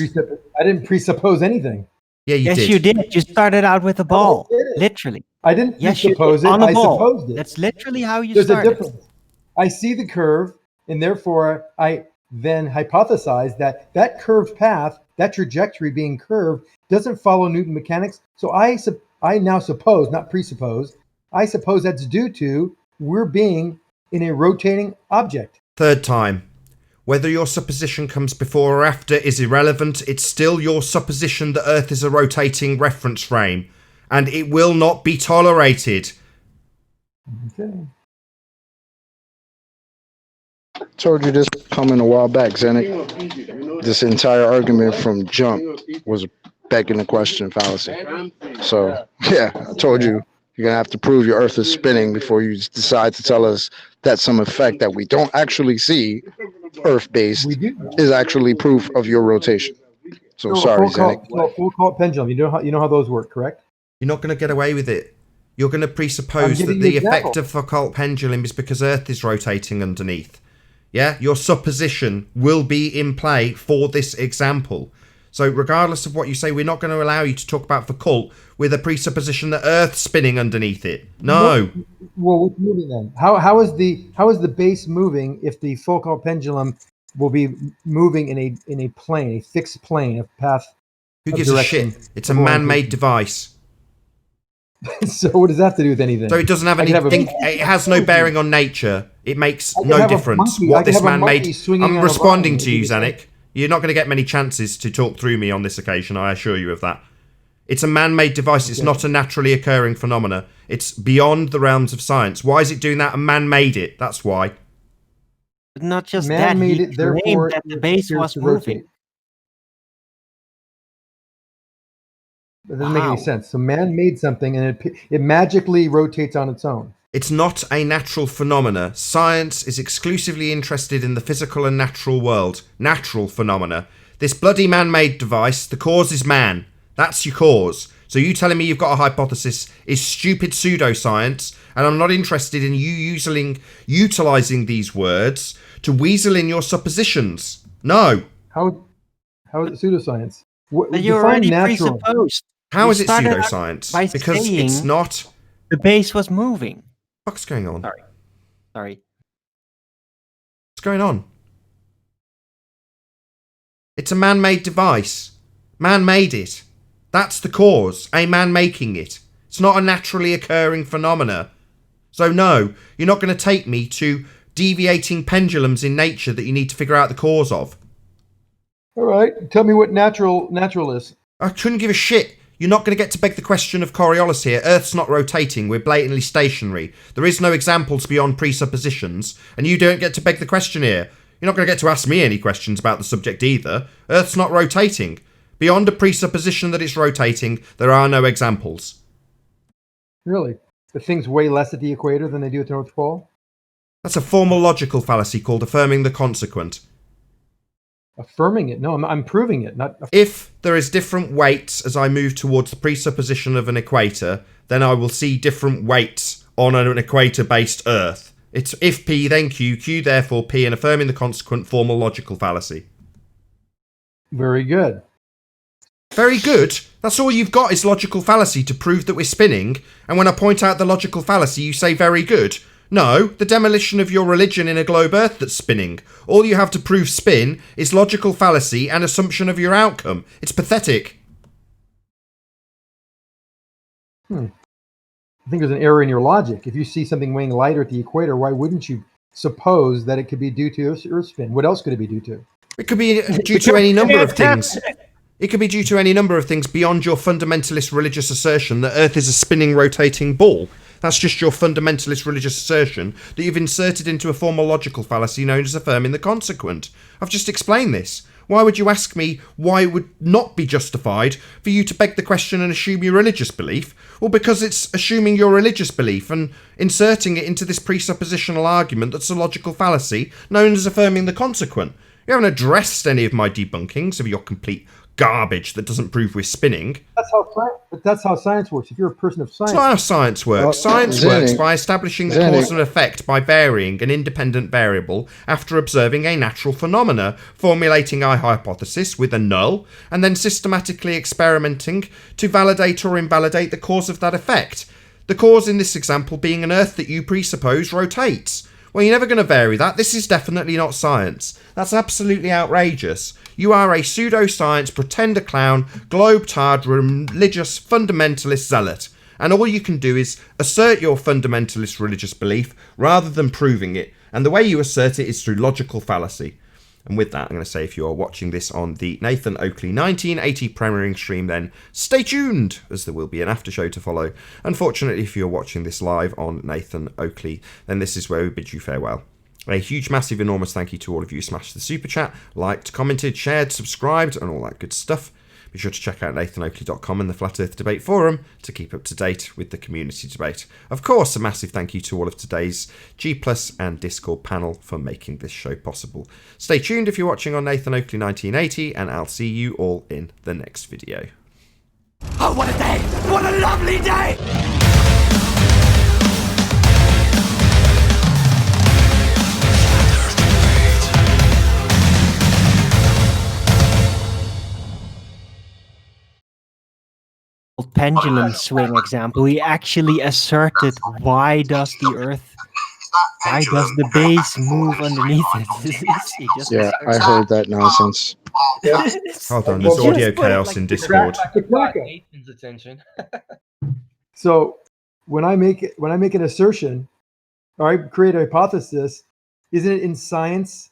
I didn't presuppose anything. Yeah, you did. Yes, you did. You started out with a ball. Literally. I didn't Yes, presuppose it. on a I ball. supposed it. That's literally how you There's started. a difference. I see the curve, and therefore I then hypothesize that that curved path, that trajectory being curved, doesn't follow Newton mechanics. So I now suppose, not presuppose, I suppose that's due to we're being in a rotating object. Third time. Whether your supposition comes before or after is irrelevant. It's still your supposition that Earth is a rotating reference frame, and it will not be tolerated. Okay. Told you this coming a while back, Zenik. This entire argument from jump was begging the question fallacy. So, yeah, I told you. You're going to have to prove your Earth is spinning before you decide to tell us that some effect that we don't actually see, Earth-based, is actually proof of your rotation. So sorry, Zenik. Foucault pendulum. You know how those work, correct? You're not going to get away with it. You're going to presuppose that the effect of Foucault pendulum is because Earth is rotating underneath. Yeah? Your supposition will be in play for this example. So regardless of what you say, we're not going to allow you to talk about Foucault with a presupposition that Earth's spinning underneath it. No. Well, what's moving then? How is the base moving if the Foucault pendulum will be moving in a plane, a fixed plane of path? Who gives a shit? It's a man-made device. So what does that have to do with anything? So it doesn't have anything. It has no bearing on nature. It makes no difference what this man made. I'm responding to you, Zenik. You're not going to get many chances to talk through me on this occasion, I assure you of that. It's a man-made device. It's not a naturally occurring phenomena. It's beyond the realms of science. Why is it doing that? A man made it. That's why. But not just Man that. made He it, therefore claimed that the base appears was to moving. rotate. That doesn't make any sense. So man made something, and it magically rotates on its own. It's not a natural phenomena. Science is exclusively interested in the physical and natural world. Natural phenomena. This bloody man-made device, the cause is man. That's your cause. So you telling me you've got a hypothesis is stupid pseudoscience, and I'm not interested in you utilising these words to weasel in your suppositions. No. How is it pseudoscience? But you already presupposed. How You is it started out pseudoscience? by Because saying it's not. The base was moving. What's going on? Sorry. What's going on? It's a man-made device. Man made it. That's the cause. A man making it. It's not a naturally occurring phenomena. So no, you're not going to take me to deviating pendulums in nature that you need to figure out the cause of. All right. Tell me what natural is. I couldn't give a shit. You're not going to get to beg the question of Coriolis here. Earth's not rotating. We're blatantly stationary. There is no examples beyond presuppositions, and you don't get to beg the question here. You're not going to get to ask me any questions about the subject either. Earth's not rotating. Beyond a presupposition that it's rotating, there are no examples. Really? The things weigh less at the equator than they do at the North Pole? That's a formal logical fallacy called affirming the consequent. Affirming it? No, I'm proving it. Not. If there is different weights as I move towards the presupposition of an equator, then I will see different weights on an equator-based Earth. It's if P, then Q, Q therefore P, and affirming the consequent formal logical fallacy. Very good. Very good. That's all you've got is logical fallacy to prove that we're spinning, and when I point out the logical fallacy, you say very good. No, the demolition of your religion in a globe Earth that's spinning. All you have to prove spin is logical fallacy and assumption of your outcome. It's pathetic. I think there's an error in your logic. If you see something weighing lighter at the equator, why wouldn't you suppose that it could be due to Earth spin? What else could it be due to? It could be due to any number of things. It could be due to any number of things beyond your fundamentalist religious assertion that Earth is a spinning, rotating ball. That's just your fundamentalist religious assertion that you've inserted into a formal logical fallacy known as affirming the consequent. I've just explained this. Why would you ask me why it would not be justified for you to beg the question and assume your religious belief? Well, because it's assuming your religious belief and inserting it into this presuppositional argument that's a logical fallacy known as affirming the consequent. You haven't addressed any of my debunkings of your complete garbage that doesn't prove we're spinning. That's how science works. If you're a person of science, That's not how science works. Well, Science works by establishing the cause and effect by varying an independent variable after observing a natural phenomena, formulating a hypothesis with a null, and then systematically experimenting to validate or invalidate the cause of that effect. The cause in this example being an Earth that you presuppose rotates. Well, you're never going to vary that. This is definitely not science. That's absolutely outrageous. You are a pseudoscience, pretender clown, globe-tard, religious fundamentalist zealot. And all you can do is assert your fundamentalist religious belief rather than proving it. And the way you assert it is through logical fallacy. And with that, I'm going to say if you are watching this on the Nathan Oakley 1980 premiering stream, then stay tuned, as there will be an after show to follow. Unfortunately, if you're watching this live on Nathan Oakley, then this is where we bid you farewell. A huge, massive, enormous thank you to all of you who smashed the super chat, liked, commented, shared, subscribed, and all that good stuff. Be sure to check out nathanoakley.com and the Flat Earth Debate Forum to keep up to date with the community debate. Of course, a massive thank you to all of today's G+ and Discord panel for making this show possible. Stay tuned if you're watching on Nathan Oakley 1980, and I'll see you all in the next video. Oh, what a day! What a lovely day! Pendulum swing example, we actually asserted why does the base move underneath it? Yeah, I heard that nonsense. Hold on, there's audio chaos in Discord. Nathan's attention. So when I make an assertion or I create a hypothesis, isn't it in science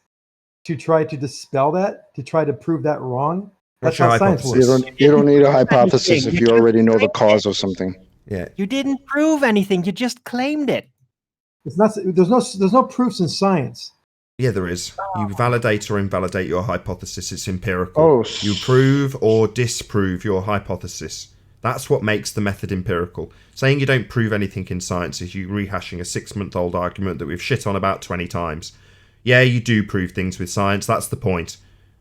to try to dispel that, to try to prove that wrong? That's how science works. You don't need a hypothesis if you already know the cause of something. Yeah. You didn't prove anything. You just claimed it. It's not. There's no proofs in science. Yeah, there is. You validate or invalidate your hypothesis. It's empirical. Oh, you prove or disprove your hypothesis. That's what makes the method empirical. Saying you don't prove anything in science is you rehashing a 6-month-old argument that we've shit on about 20 times. Yeah, you do prove things with science. That's the point.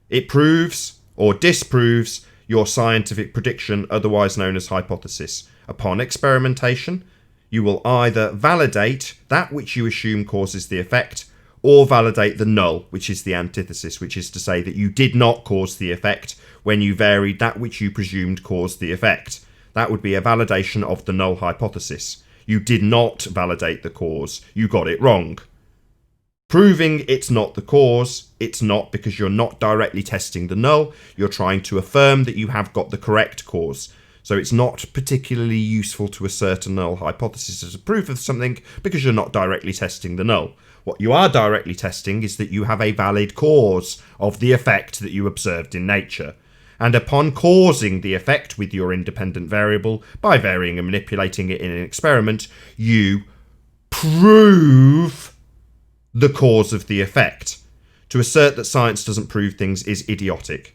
It proves or disproves your scientific prediction, otherwise known as hypothesis. Upon experimentation, you will either validate that which you assume causes the effect, or validate the null, which is the antithesis, which is to say that you did not cause the effect when you varied that which you presumed caused the effect. That would be a validation of the null hypothesis. You did not validate the cause. You got it wrong. Proving it's not the cause, it's not because you're not directly testing the null, you're trying to affirm that you have got the correct cause. So it's not particularly useful to assert a null hypothesis as a proof of something because you're not directly testing the null. What you are directly testing is that you have a valid cause of the effect that you observed in nature. And upon causing the effect with your independent variable, by varying and manipulating it in an experiment, you prove the cause of the effect. To assert that science doesn't prove things is idiotic.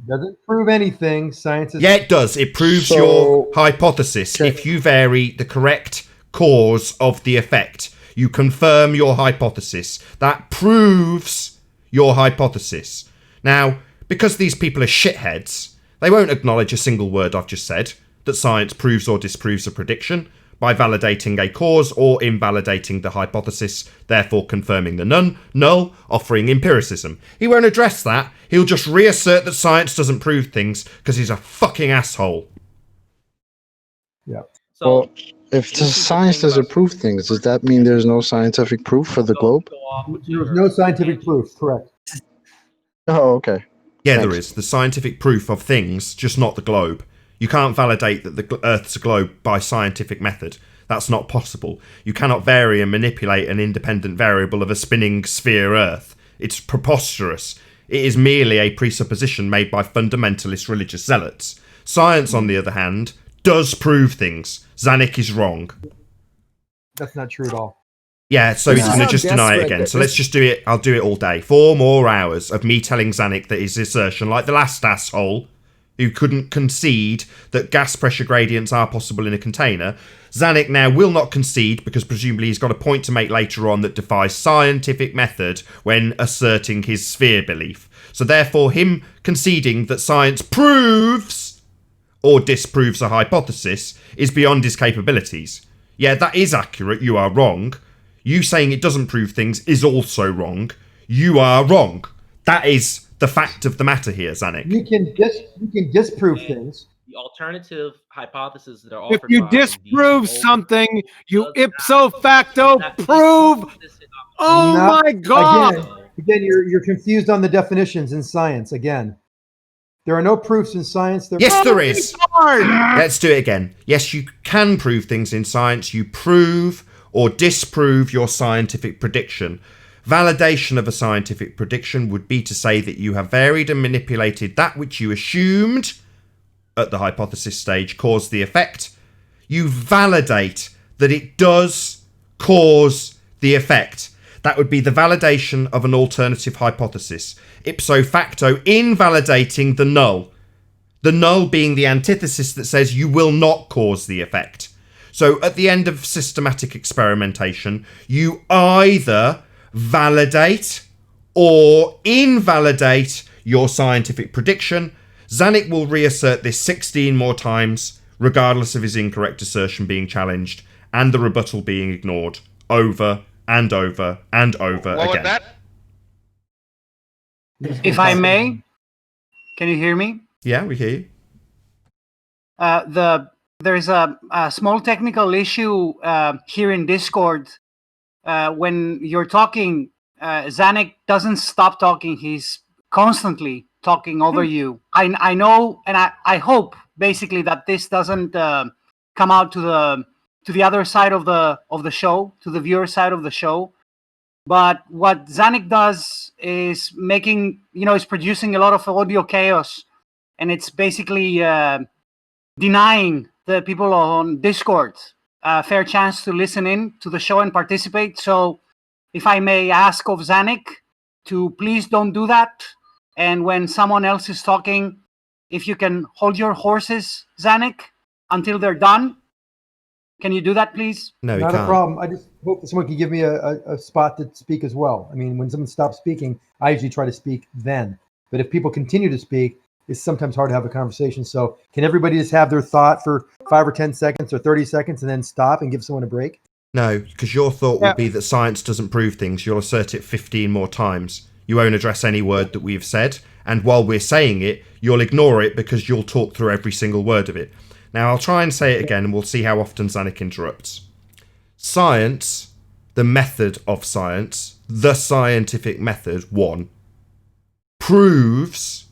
Doesn't prove anything. Science is... Yeah, it does. It proves your hypothesis. If you vary the correct cause of the effect, you confirm your hypothesis. That proves your hypothesis. Now, because these people are shitheads, they won't acknowledge a single word I've just said, that science proves or disproves a prediction, by validating a cause or invalidating the hypothesis, therefore confirming the null, offering empiricism. He won't address that. He'll just reassert that science doesn't prove things because he's a fucking asshole. Yeah. Well, if the science doesn't prove things, does that mean there's no scientific proof for the globe? There's no scientific proof, correct. Oh, okay. Yeah, there is. The scientific proof of things, just not the globe. You can't validate that the Earth's a globe by scientific method. That's not possible. You cannot vary and manipulate an independent variable of a spinning sphere Earth. It's preposterous. It is merely a presupposition made by fundamentalist religious zealots. Science, on the other hand, does prove things. Zanuck is wrong. That's not true at all. Yeah, so he's going to just deny it again. So let's just do it. I'll do it all day. 4 more hours of me telling Zanuck that his assertion, like the last asshole who couldn't concede that gas pressure gradients are possible in a container, Zanuck now will not concede because presumably he's got a point to make later on that defies scientific method when asserting his sphere belief. So therefore, him conceding that science proves or disproves a hypothesis is beyond his capabilities. Yeah, that is accurate. You are wrong. You saying it doesn't prove things is also wrong. You are wrong. That is the fact of the matter here, Zanuck. You can disprove things. The alternative hypotheses that are If offered you by disprove these something, you ipso facto prove. Oh Not- my God! Again, you're confused on the definitions in science. Again, there are no proofs in science. Yes, there is. Let's do it again. Yes, you can prove things in science. You prove or disprove your scientific prediction. Validation of a scientific prediction would be to say that you have varied and manipulated that which you assumed at the hypothesis stage caused the effect. You validate that it does cause the effect. That would be the validation of an alternative hypothesis. Ipso facto, invalidating the null. The null being the antithesis that says you will not cause the effect. So at the end of systematic experimentation, you either validate or invalidate your scientific prediction. Zanuck will reassert this 16 more times, regardless of his incorrect assertion being challenged and the rebuttal being ignored, over and over and over again. If I may, can you hear me? Yeah, we hear you. There's a small technical issue here in Discord. When you're talking, Zanuck doesn't stop talking. He's constantly talking over you. I know, and I hope basically that this doesn't come out to the other side of the show, to the viewer side of the show. But what Zanuck does is is producing a lot of audio chaos, and it's basically denying the people on Discord a fair chance to listen in to the show and participate. So if I may ask of Zanuck to please don't do that. And when someone else is talking, if you can hold your horses, Zanuck, until they're done. Can you do that, please? No, not a problem. I just hope that someone can give me a spot to speak as well. I mean, when someone stops speaking, I usually try to speak then. But if people continue to speak, it's sometimes hard to have a conversation. So can everybody just have their thought for 5 or 10 seconds or 30 seconds and then stop and give someone a break? No, because your thought will be that science doesn't prove things. You'll assert it 15 more times. You won't address any word that we've said. And while we're saying it, you'll ignore it because you'll talk through every single word of it. Now, I'll try and say it again and we'll see how often Zanuck interrupts. Science, the method of science, the scientific method, 1, proves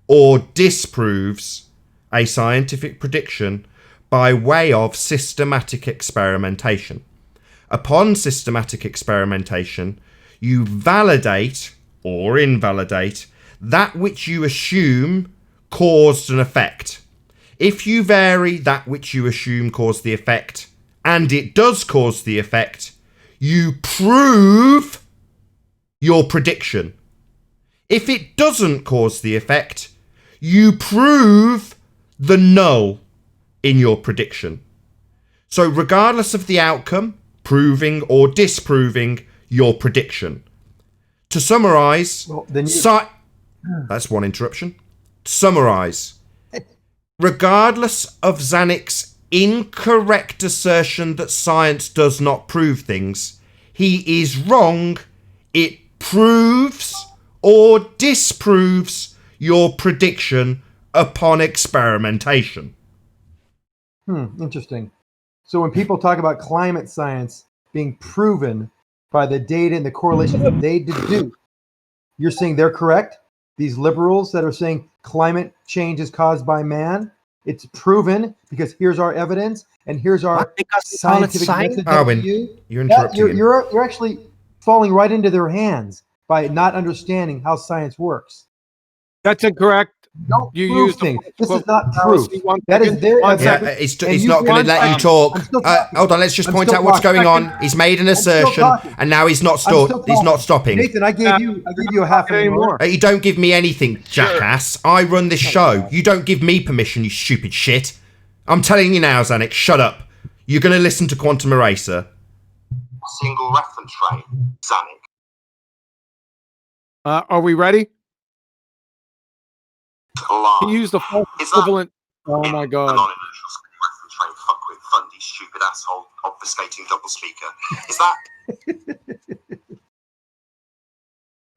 or disproves a scientific prediction by way of systematic experimentation. Upon systematic experimentation, you validate or invalidate that which you assume caused an effect. If you vary that which you assume caused the effect, and it does cause the effect, you prove your prediction. If it doesn't cause the effect, you prove the null in your prediction. So regardless of the outcome, proving or disproving your prediction. To summarise, that's one interruption. To summarise, regardless of Zanuck's incorrect assertion that science does not prove things, he is wrong. It proves or disproves your prediction upon experimentation. Interesting. So when people talk about climate science being proven by the data and the correlations that they deduce, you're saying they're correct? These liberals that are saying climate change is caused by man It's proven because here's our evidence and here's our scientific method. Arwin, you're interrupting him. You're actually falling right into their hands by not understanding how science works. That's incorrect. Don't you prove use things. This is not proof. That is their evidence. It's not going to let you talk. Hold on, let's just point out what's going on. He's made an assertion, and now he's not stopping. Nathan, I gave you a half an hour. You don't give me anything, jackass. I run this show. You don't give me permission, you stupid shit. I'm telling you now, Zanik, shut up. You're going to listen to Quantum Eraser. Single reference frame, Zanik. Are we ready? He used the false equivalent. Oh my god. Reference frame, fuckwit, fundy, stupid asshole, obfuscating double speaker. Is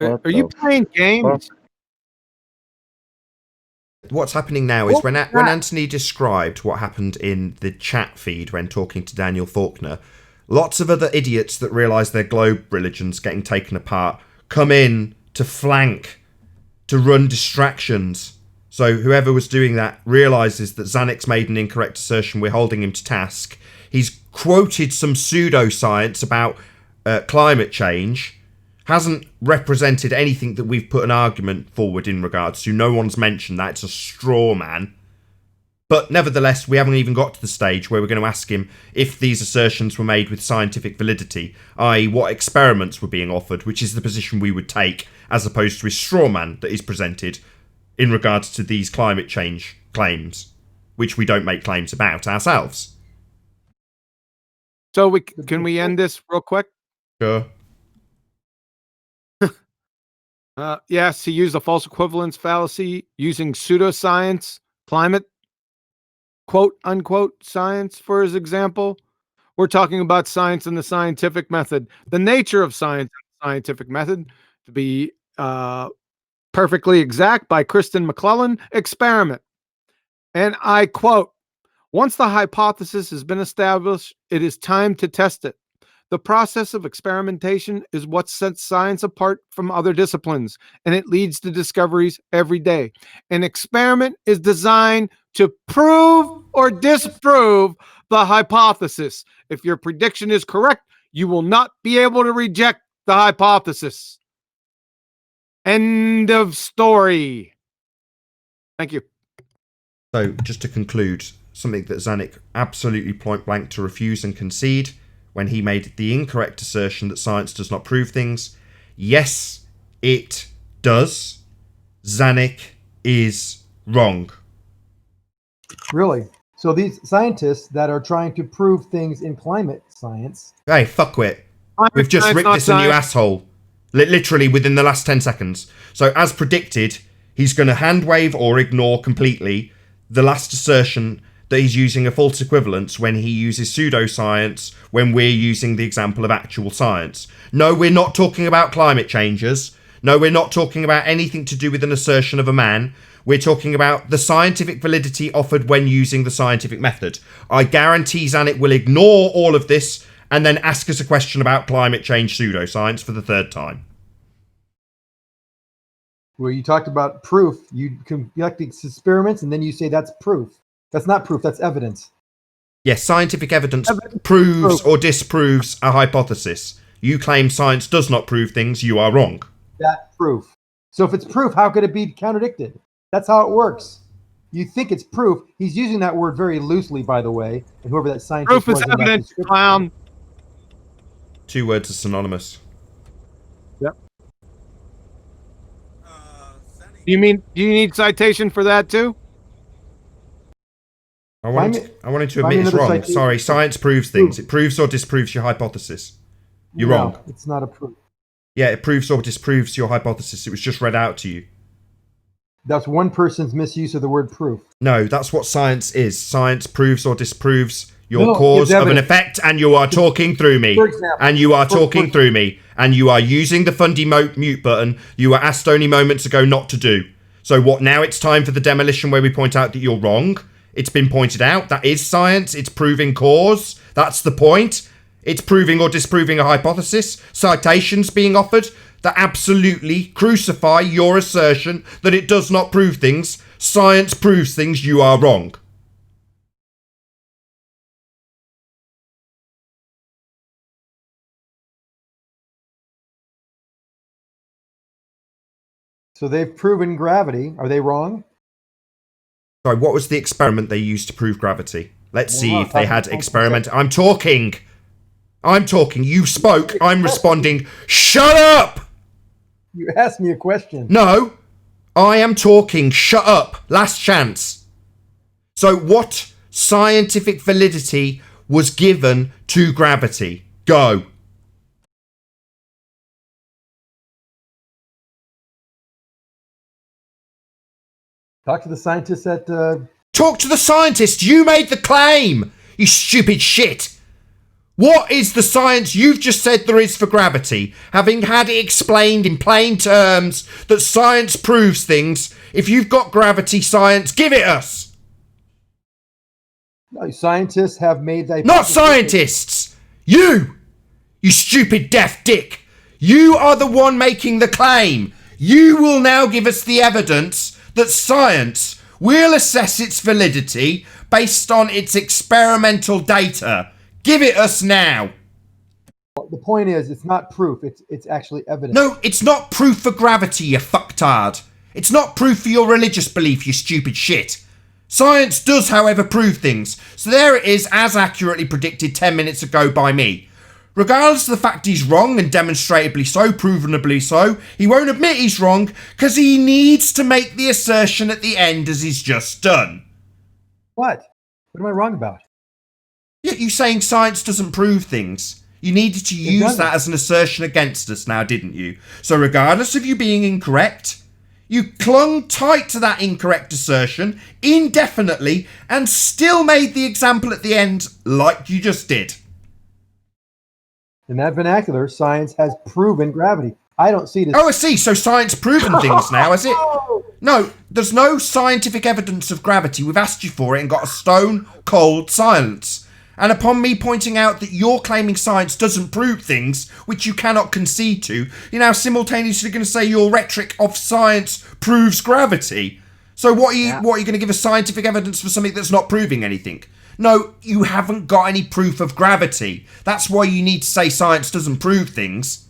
that? Are you playing games? What's happening now is when Anthony described what happened in the chat feed when talking to Daniel Faulkner, lots of other idiots that realise their globe religion's getting taken apart come in to flank, to run distractions. So whoever was doing that realises that Zanik's made an incorrect assertion. We're holding him to task. He's quoted some pseudoscience about climate change. Hasn't represented anything that we've put an argument forward in regards to. No one's mentioned that. It's a straw man. But nevertheless, we haven't even got to the stage where we're going to ask him if these assertions were made with scientific validity, i.e. what experiments were being offered, which is the position we would take, as opposed to his straw man that is presented in regards to these climate change claims, which we don't make claims about ourselves. So can we end this real quick? Sure. Yes, he used a false equivalence fallacy using pseudoscience, climate, quote unquote science for his example. We're talking about science and the scientific method, the nature of science and the scientific method, to be perfectly exact, by Kristen McClellan, experiment. And I quote, "Once the hypothesis has been established, it is time to test it. The process of experimentation is what sets science apart from other disciplines, and it leads to discoveries every day. An experiment is designed to prove or disprove the hypothesis. If your prediction is correct, you will not be able to reject the hypothesis." End of story. Thank you. So, just to conclude, something that Zanik absolutely point blank to refuse and concede when he made the incorrect assertion that science does not prove things. Yes, it does. Zanik is wrong. Really? So these scientists that are trying to prove things in climate science... Hey, fuckwit. We've just ripped this a new asshole. Literally within the last 10 seconds. So as predicted, he's going to hand wave or ignore completely the last assertion that he's using a false equivalence when he uses pseudoscience when we're using the example of actual science. No, we're not talking about climate changes. No, we're not talking about anything to do with an assertion of a man. We're talking about the scientific validity offered when using the scientific method. I guarantee Zanik will ignore all of this and then ask us a question about climate change pseudoscience for the third time. Where you talked about proof, you conduct experiments and then you say that's proof. That's not proof, that's evidence. Yes, scientific evidence proves or disproves a hypothesis. You claim science does not prove things, you are wrong. That's proof. So if it's proof, how could it be contradicted? That's how it works. You think it's proof. He's using that word very loosely, by the way. And whoever that scientist proof is evidence, clown. 2 words are synonymous. Yep. Do you need citation for that too? I wanted to admit it's wrong. Sorry, science proves things. It proves or disproves your hypothesis. You're wrong. It's not a proof. Yeah, it proves or disproves your hypothesis. It was just read out to you. That's one person's misuse of the word proof. No, that's what science is. Science proves or disproves your cause of an effect, and you are talking through me. For example, and you are talking through me. And you are using the fundy mute button you were asked only moments ago not to do. So what, now it's time for the demolition where we point out that you're wrong? It's been pointed out. That is science. It's proving cause. That's the point. It's proving or disproving a hypothesis. Citations being offered that absolutely crucify your assertion that it does not prove things. Science proves things. You are wrong. So they've proven gravity. Are they wrong? Sorry, what was the experiment they used to prove gravity? Let's see no, if they had talking- experiment. I'm talking. You spoke. I'm responding. Shut up! You asked me a question. No, I am talking. Shut up. Last chance. So what scientific validity was given to gravity? Go. Talk to the scientists at. Talk to the scientists. You made the claim. You stupid shit. What is the science you've just said there is for gravity? Having had it explained in plain terms that science proves things. If you've got gravity science, give it us. No, scientists have made that. Not scientists. You stupid deaf dick. You are the one making the claim. You will now give us the evidence that science will assess its validity based on its experimental data. Give it us now. The point is, it's not proof. It's actually evidence. No, it's not proof for gravity, you fucktard. It's not proof for your religious belief, you stupid shit. Science does, however, prove things. So there it is, as accurately predicted 10 minutes ago by me. Regardless of the fact he's wrong, and demonstrably so, provenably so, he won't admit he's wrong because he needs to make the assertion at the end as he's just done. What? What am I wrong about? Yeah, you saying science doesn't prove things. You needed to use that as an assertion against us now, didn't you? So regardless of you being incorrect, you clung tight to that incorrect assertion indefinitely and still made the example at the end like you just did. In that vernacular, science has proven gravity. I don't see this. Oh, I see. So science proven things now, has it? No, there's no scientific evidence of gravity. We've asked you for it and got a stone cold silence. And upon me pointing out that you're claiming science doesn't prove things, which you cannot concede to, you're now simultaneously going to say your rhetoric of science proves gravity. So what are you going to give us scientific evidence for something that's not proving anything? No, you haven't got any proof of gravity. That's why you need to say science doesn't prove things.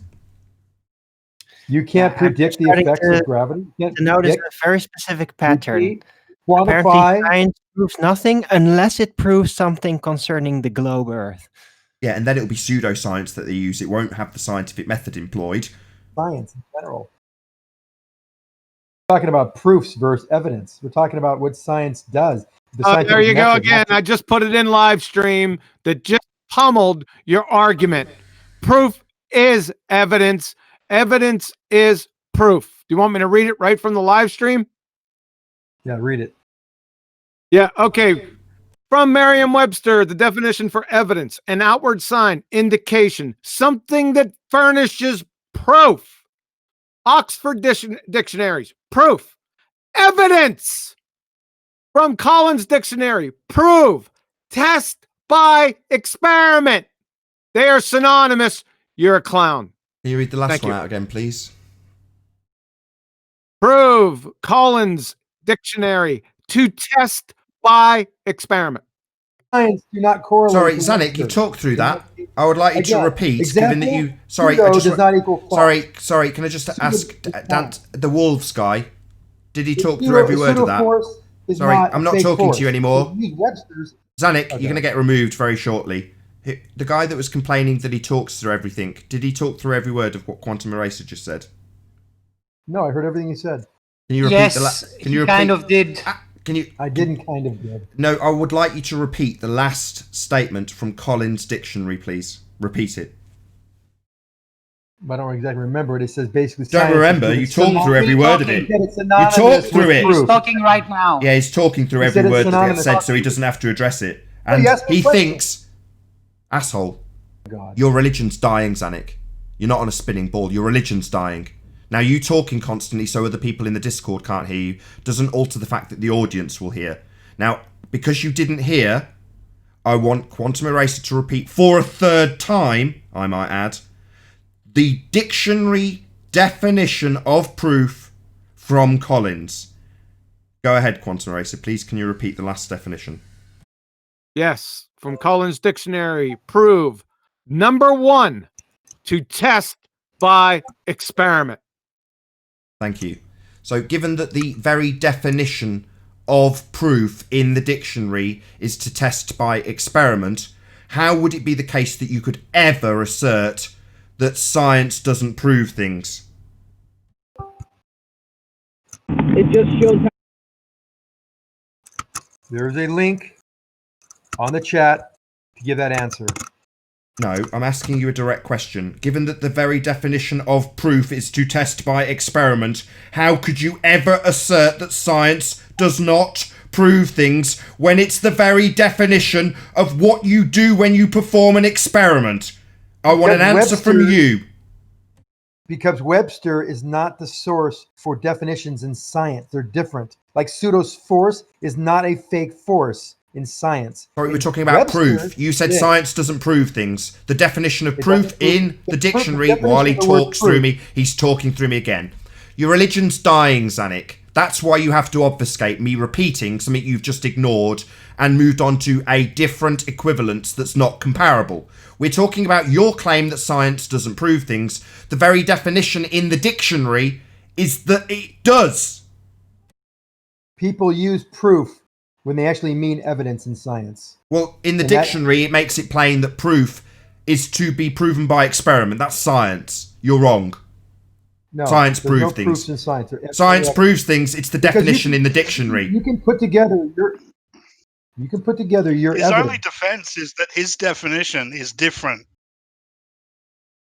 You can't predict the effects of gravity. You can't Notice predict, a very specific pattern. quantify. Apparently, science proves nothing unless it proves something concerning the globe Earth. Yeah, and then it'll be pseudoscience that they use. It won't have the scientific method employed. Science in general. We're talking about proofs versus evidence. We're talking about what science does. There you go again. I just put it in live stream that just pummeled your argument. Proof is evidence. Evidence is proof. Do you want me to read it right from the live stream? Yeah, read it. Yeah, okay. From Merriam-Webster, the definition for evidence, an outward sign, indication, something that furnishes proof. Oxford dictionaries, proof. Evidence. From Collins Dictionary, prove, test by experiment. They are synonymous. You're a clown. Can you read the last one out again, please? Prove, Collins Dictionary, to test by experiment. Science do not correlate. Sorry, Zanik, you talked through that. I would like you to repeat, given that you... Sorry, does not equal sorry, can I just ask Dan, the Wolves guy, did he talk through every word of that? Sorry, I'm not talking to you anymore. Zanik, you're going to get removed very shortly. The guy that was complaining that he talks through everything, did he talk through every word of what Quantum Eraser just said? No, I heard everything he said. Can you repeat Yes, can you repeat? kind of did. Can you? I didn't kind of did. No, I would like you to repeat the last statement from Collins Dictionary, please. Repeat it. I don't exactly remember it. It says basically. Don't remember. You talked through every word of it. You talked through it. He's talking right now. Yeah, he's talking through every word that gets said, so he doesn't have to address it. And he thinks, asshole, your religion's dying, Zanik. You're not on a spinning ball. Your religion's dying. Now, you talking constantly so other people in the Discord can't hear you doesn't alter the fact that the audience will hear. Now, because you didn't hear, I want Quantum Eraser to repeat for a third time, I might add, the dictionary definition of proof from Collins. Go ahead, Quantum Eraser. Please, can you repeat the last definition? Yes, from Collins Dictionary, prove. Number 1, to test by experiment. Thank you. So given that the very definition of proof in the dictionary is to test by experiment, how would it be the case that you could ever assert that science doesn't prove things? It just shows how. There's a link on the chat to give that answer. No, I'm asking you a direct question. Given that the very definition of proof is to test by experiment, how could you ever assert that science does not prove things when it's the very definition of what you do when you perform an experiment? I want an answer from you. Because Webster is not the source for definitions in science. They're different. Like pseudos force is not a fake force in science. Sorry, we're talking about proof. You said science doesn't prove things. The definition of proof in the dictionary, while he talks through me, he's talking through me again. Your religion's dying, Zanuck. That's why you have to obfuscate me repeating something you've just ignored and moved on to a different equivalence that's not comparable. We're talking about your claim that science doesn't prove things. The very definition in the dictionary is that it does. People use proof when they actually mean evidence in science. Well, in the dictionary, it makes it plain that proof is to be proven by experiment. That's science. You're wrong. No, science proves no things. Proofs in science. Science proves things. It's the definition in the dictionary. You can put together your. You can put together your His evidence. only defense is that his definition is different.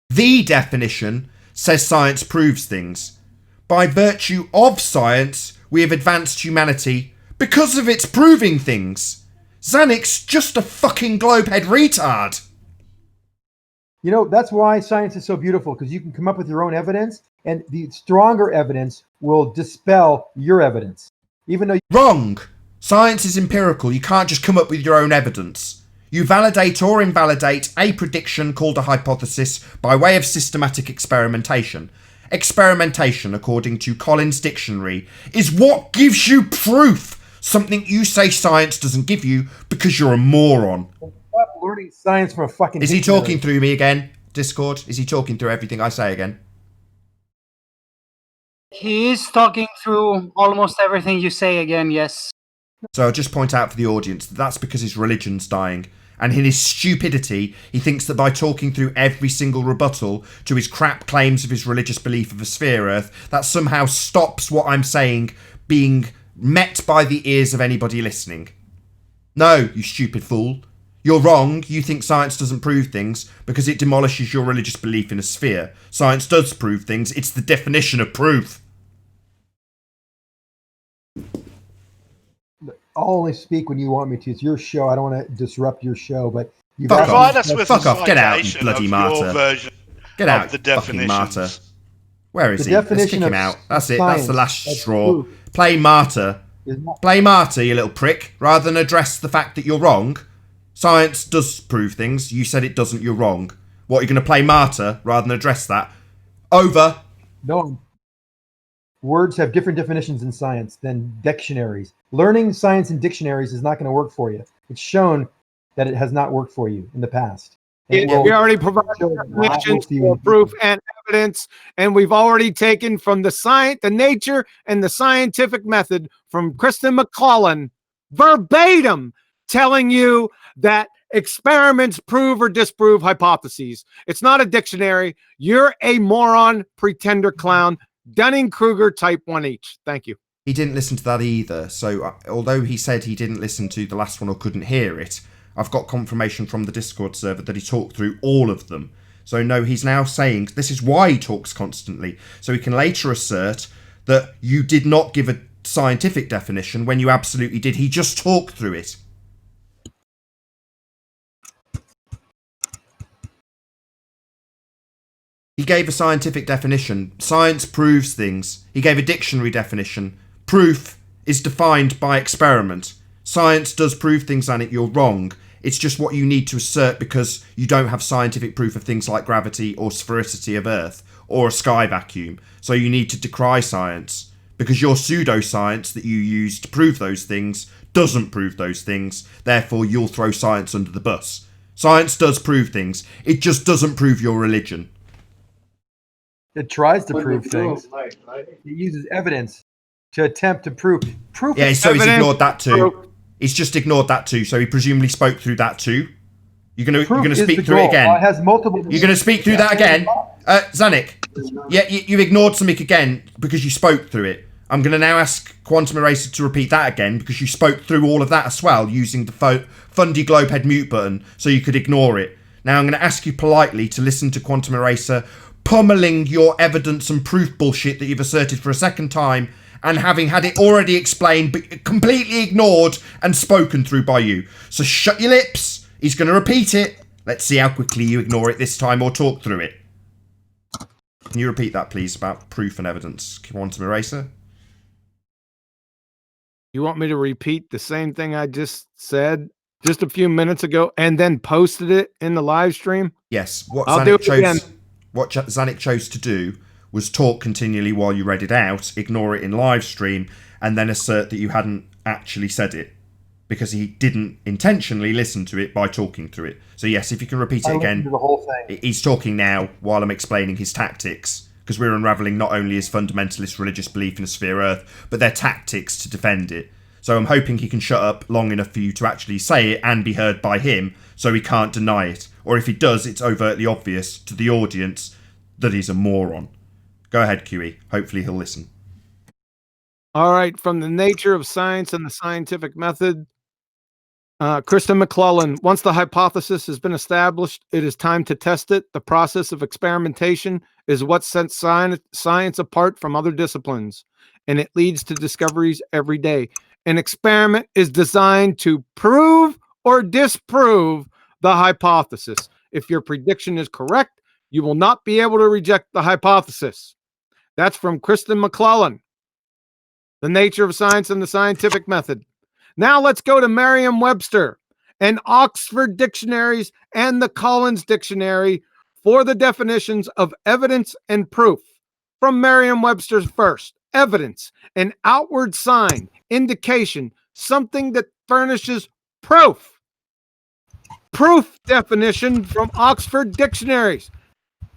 The definition says science proves things. By virtue of science, we have advanced humanity because of its proving things. Zanuck's just a fucking globehead retard. You know, that's why science is so beautiful, because you can come up with your own evidence, and the stronger evidence will dispel your evidence. Even though Wrong. Science is empirical. You can't just come up with your own evidence. You validate or invalidate a prediction called a hypothesis by way of systematic experimentation. Experimentation, according to Collins' dictionary, is what gives you proof. Something you say science doesn't give you because you're a moron. Stop learning science from a fucking Is he dictionary. talking through me again, Discord? Is he talking through everything I say again? He is talking through almost everything you say again, yes. So I'll just point out for the audience that that's because his religion's dying. And in his stupidity, he thinks that by talking through every single rebuttal to his crap claims of his religious belief of a sphere Earth, that somehow stops what I'm saying being met by the ears of anybody listening. No, you stupid fool. You're wrong. You think science doesn't prove things because it demolishes your religious belief in a sphere. Science does prove things. It's the definition of proof. I'll only speak when you want me to. It's your show. I don't want to disrupt your show, but you've Fuck Provide off. us with Fuck a off. Get out, you citation bloody of martyr. your version Get of out, the you fucking definitions. martyr. Where is The he? Let's kick definition him of out. That's it. That's the science, last that's straw. proof. Play martyr. Is not- Play martyr, you little prick, rather than address the fact that you're wrong. Science does prove things. You said it doesn't. You're wrong. What, are you going to play martyr rather than address that? Over. No. Words have different definitions in science than dictionaries. Learning science in dictionaries is not going to work for you. It's shown that it has not worked for you in the past. We already provided definitions for proof and evidence, and we've already taken from the nature and the scientific method from Kristen McClellan verbatim telling you that experiments prove or disprove hypotheses. It's not a dictionary. You're a moron, pretender clown, Dunning-Kruger type 1H. Thank you. He didn't listen to that either. So although he said he didn't listen to the last one or couldn't hear it, I've got confirmation from the Discord server that he talked through all of them. So no, he's now saying this is why he talks constantly. So he can later assert that you did not give a scientific definition when you absolutely did. He just talked through it. He gave a scientific definition. Science proves things. He gave a dictionary definition. Proof is defined by experiment. Science does prove things, and you're wrong. It's just what you need to assert because you don't have scientific proof of things like gravity or sphericity of Earth or a sky vacuum. So you need to decry science because your pseudoscience that you use to prove those things doesn't prove those things. Therefore, you'll throw science under the bus. Science does prove things. It just doesn't prove your religion. It tries to prove things. It uses evidence to attempt to prove. Proof. Yeah, so he's Evidence. ignored that too. He's just ignored that too. So he presumably spoke through that too. You're gonna speak through it again. It has multiple. You're gonna speak through that again, Zanik. Yeah, you've ignored something again because you spoke through it. I'm gonna now ask Quantum Eraser to repeat that again because you spoke through all of that as well using the Fundy Globehead mute button, so you could ignore it. Now I'm gonna ask you politely to listen to Quantum Eraser pummeling your evidence and proof bullshit that you've asserted for a second time, and having had it already explained but completely ignored and spoken through by you. So shut your lips. He's going to repeat it. Let's see how quickly you ignore it this time or talk through it. Can you repeat that, please, about proof and evidence, Quantum Eraser? You want me to repeat the same thing I just said just a few minutes ago and then posted it in the live stream? Yes. I'll do it again. What Zanik chose to do was talk continually while you read it out, ignore it in live stream, and then assert that you hadn't actually said it, because he didn't intentionally listen to it by talking through it. So yes, if you can repeat it again. The whole thing. He's talking now while I'm explaining his tactics, because we're unravelling not only his fundamentalist religious belief in a sphere Earth, but their tactics to defend it. So I'm hoping he can shut up long enough for you to actually say it and be heard by him, so he can't deny it. Or if he does, it's overtly obvious to the audience that he's a moron. Go ahead, QE. Hopefully he'll listen. All right. From the nature of science and the scientific method, Kristen McClellan, once the hypothesis has been established, it is time to test it. The process of experimentation is what sets science apart from other disciplines, and it leads to discoveries every day. An experiment is designed to prove or disprove the hypothesis. If your prediction is correct, you will not be able to reject the hypothesis. That's from Kristen McClellan, The Nature of Science and the Scientific Method. Now let's go to Merriam-Webster and Oxford dictionaries and the Collins Dictionary for the definitions of evidence and proof. From Merriam-Webster's first, evidence, an outward sign, indication, something that furnishes proof. Proof definition from Oxford dictionaries.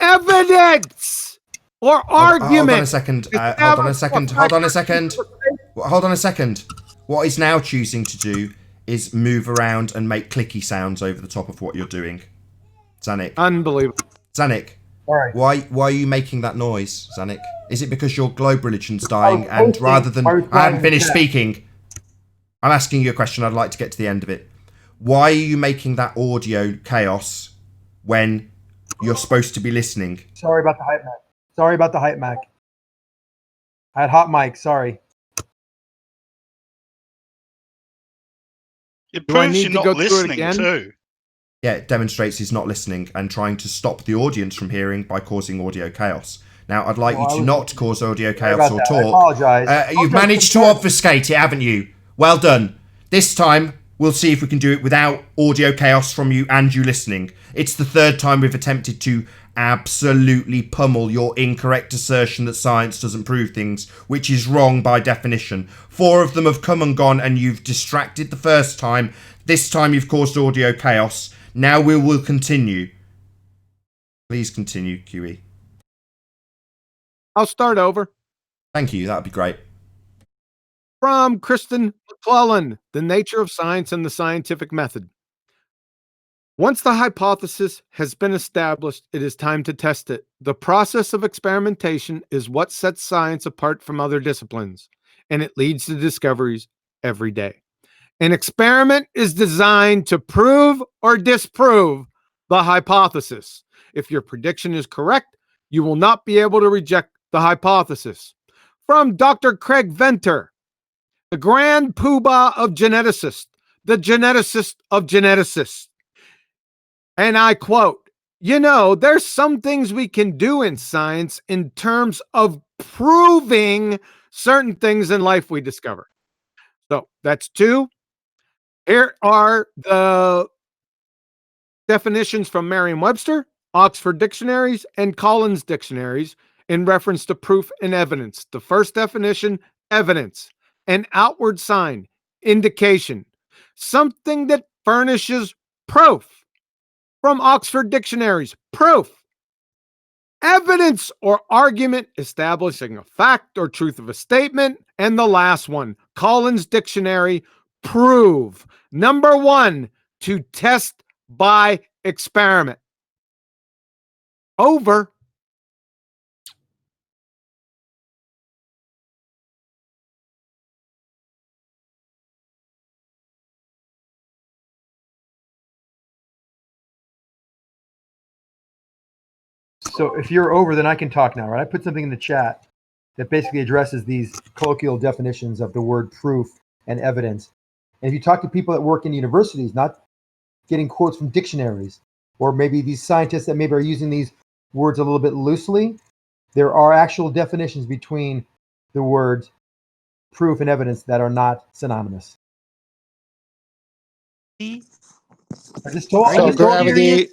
Evidence or argument. Hold on a second. Hold on a second. What he's now choosing to do is move around and make clicky sounds over the top of what you're doing. Zanik. Unbelievable. Zanik. Right. Why are you making that noise, Zanik? Is it because your globe religion's dying and rather than... I haven't finished speaking. I'm asking you a question. I'd like to get to the end of it. Why are you making that audio chaos when you're supposed to be listening? Sorry about the hype, Mac. I had hot mic. Sorry. It proves you're not listening too. Yeah, it demonstrates he's not listening and trying to stop the audience from hearing by causing audio chaos. Now, I'd like you to not cause audio chaos or talk. I apologize. You've managed to obfuscate it, haven't you? Well done. This time, we'll see if we can do it without audio chaos from you and you listening. It's the third time we've attempted to absolutely pummel your incorrect assertion that science doesn't prove things, which is wrong by definition. 4 of them have come and gone and you've distracted the first time. This time you've caused audio chaos. Now we will continue. Please continue, QE. I'll start over. Thank you, that'd be great. From Kristen McClellan, The Nature of Science and the Scientific Method. Once the hypothesis has been established, it is time to test it. The process of experimentation is what sets science apart from other disciplines, and it leads to discoveries every day. An experiment is designed to prove or disprove the hypothesis. If your prediction is correct, you will not be able to reject the hypothesis. From Dr. Craig Venter, the grand poobah of geneticists, the geneticist of geneticists. And I quote, there's some things we can do in science in terms of proving certain things in life we discover. So that's 2. Here are the definitions from Merriam-Webster, Oxford dictionaries, and Collins dictionaries in reference to proof and evidence. The first definition, evidence, an outward sign, indication, something that furnishes proof. From Oxford dictionaries, proof, evidence or argument establishing a fact or truth of a statement. And the last one, Collins Dictionary, prove. Number 1, to test by experiment. Over. So if you're over, then I can talk now, right? I put something in the chat that basically addresses these colloquial definitions of the word proof and evidence. And if you talk to people that work in universities, not getting quotes from dictionaries, or maybe these scientists that maybe are using these words a little bit loosely, there are actual definitions between the words proof and evidence that are not synonymous. I just told So you. gravity.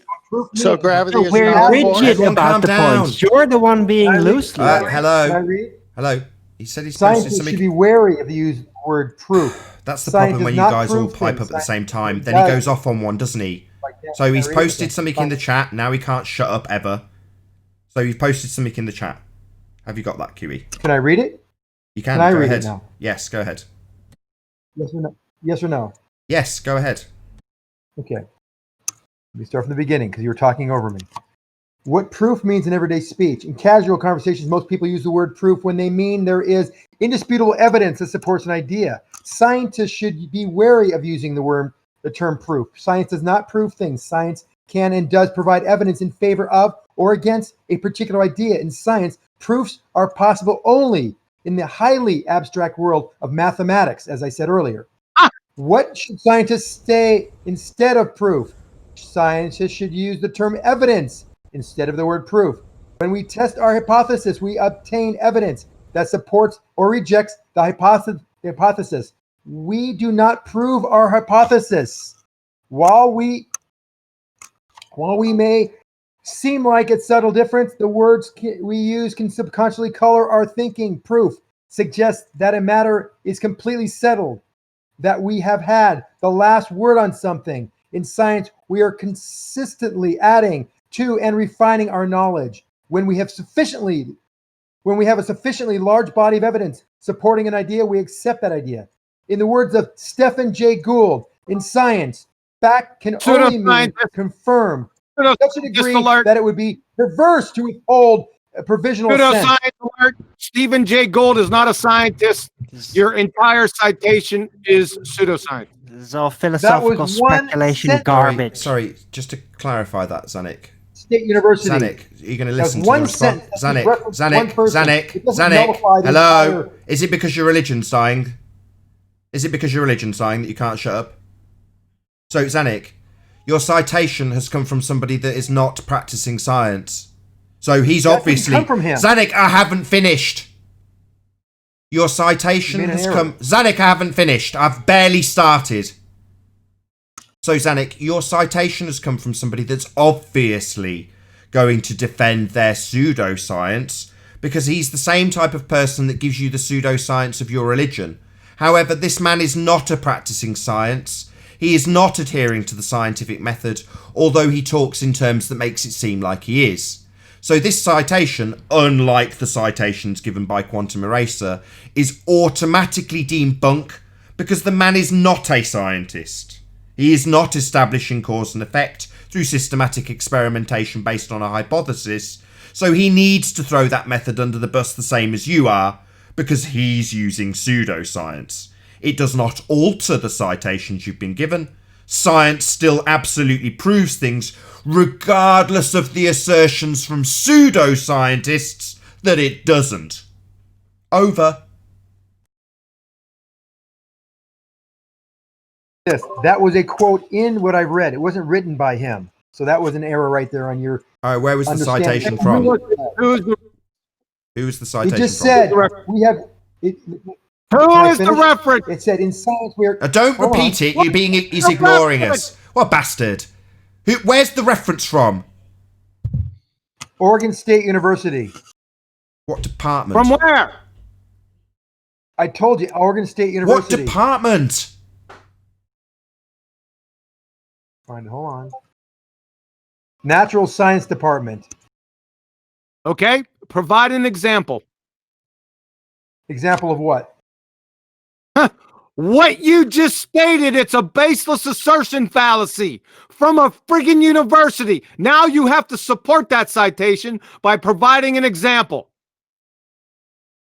So gravity is We're not a rigid force. Everyone about calm the down. points. You're the one being loosely. Hello. Can I read? Hello. He said he's posted Scientists something. should be wary of the use of the word proof. That's the Science problem when does you not guys all prove pipe things. up at the same time. It Then he does. goes off on one, doesn't he? So he's posted something in the chat. Now he can't shut up ever. So he's posted something in the chat. Have you got that, QE? Can I read it? You can. Can I Go read ahead. it now? Yes, go ahead. Yes or no? Yes or no? Yes, go ahead. Okay. Let me start from the beginning because you were talking over me. What proof means in everyday speech. In casual conversations, most people use the word proof when they mean there is indisputable evidence that supports an idea. Scientists should be wary of using the term proof. Science does not prove things. Science can and does provide evidence in favor of or against a particular idea. In science, proofs are possible only in the highly abstract world of mathematics, as I said earlier. What should scientists say instead of proof? Scientists should use the term evidence instead of the word proof. When we test our hypothesis, we obtain evidence that supports or rejects the hypothesis. We do not prove our hypothesis. While we may seem like it's subtle difference, the words we use can subconsciously color our thinking. Proof suggests that a matter is completely settled, that we have had the last word on something. In science, we are consistently adding to and refining our knowledge. When we have a sufficiently large body of evidence supporting an idea, we accept that idea. In the words of Stephen Jay Gould, in science, fact can only mean confirm to such a degree that it would be perverse to withhold a provisional assent. Pseudoscience alert. Stephen Jay Gould is not a scientist. Your entire citation is pseudoscience. This is all philosophical speculation garbage. Sorry, just to clarify that, Zanik. State University. Zanik, are you going to listen to one the response? sentence. Zanik, hello? Is it because your religion's dying? Is it because your religion's dying that you can't shut up? So, Zanik, your citation has come from somebody that is not practicing science. So he's obviously... come from him. Zanik, I haven't finished. Your citation has come... Zanik, I haven't finished. I've barely started. So, Zanik, your citation has come from somebody that's obviously going to defend their pseudoscience because he's the same type of person that gives you the pseudoscience of your religion. However, this man is not a practicing science. He is not adhering to the scientific method, although he talks in terms that makes it seem like he is. So this citation, unlike the citations given by Quantum Eraser, is automatically deemed bunk because the man is not a scientist. He is not establishing cause and effect through systematic experimentation based on a hypothesis, so he needs to throw that method under the bus the same as you are, because he's using pseudoscience. It does not alter the citations you've been given. Science still absolutely proves things, regardless of the assertions from pseudoscientists that it doesn't. Over. Yes, that was a quote in what I read. It wasn't written by him. So that was an error right there on your... All right, where was the citation from? Who was the citation from? It just from? said we have... Who is the reference? It said in science we are... Don't repeat it. You're being... He's ignoring us. What a bastard. Where's the reference from? Oregon State University. What department? From where? I told you, Oregon State University. What department? Hold on. Natural Science Department. Okay? Provide an example. Example of what? What you just stated, it's a baseless assertion fallacy from a friggin' university. Now you have to support that citation by providing an example.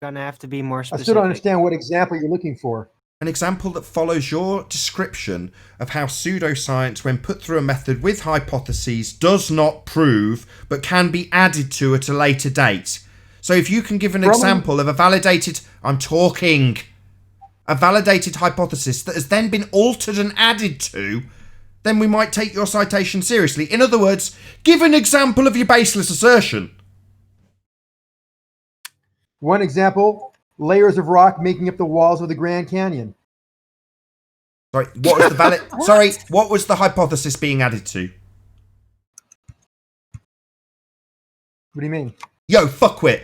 Gonna have to be more I specific. still don't understand what example you're looking for. An example that follows your description of how pseudoscience, when put through a method with hypotheses, does not prove, but can be added to at a later date. So if you can give an example of a validated hypothesis that has then been altered and added to, then we might take your citation seriously. In other words, give an example of your baseless assertion. One example, layers of rock making up the walls of the Grand Canyon. Sorry, what was the what was the hypothesis being added to? What do you mean? Yo, fuckwit.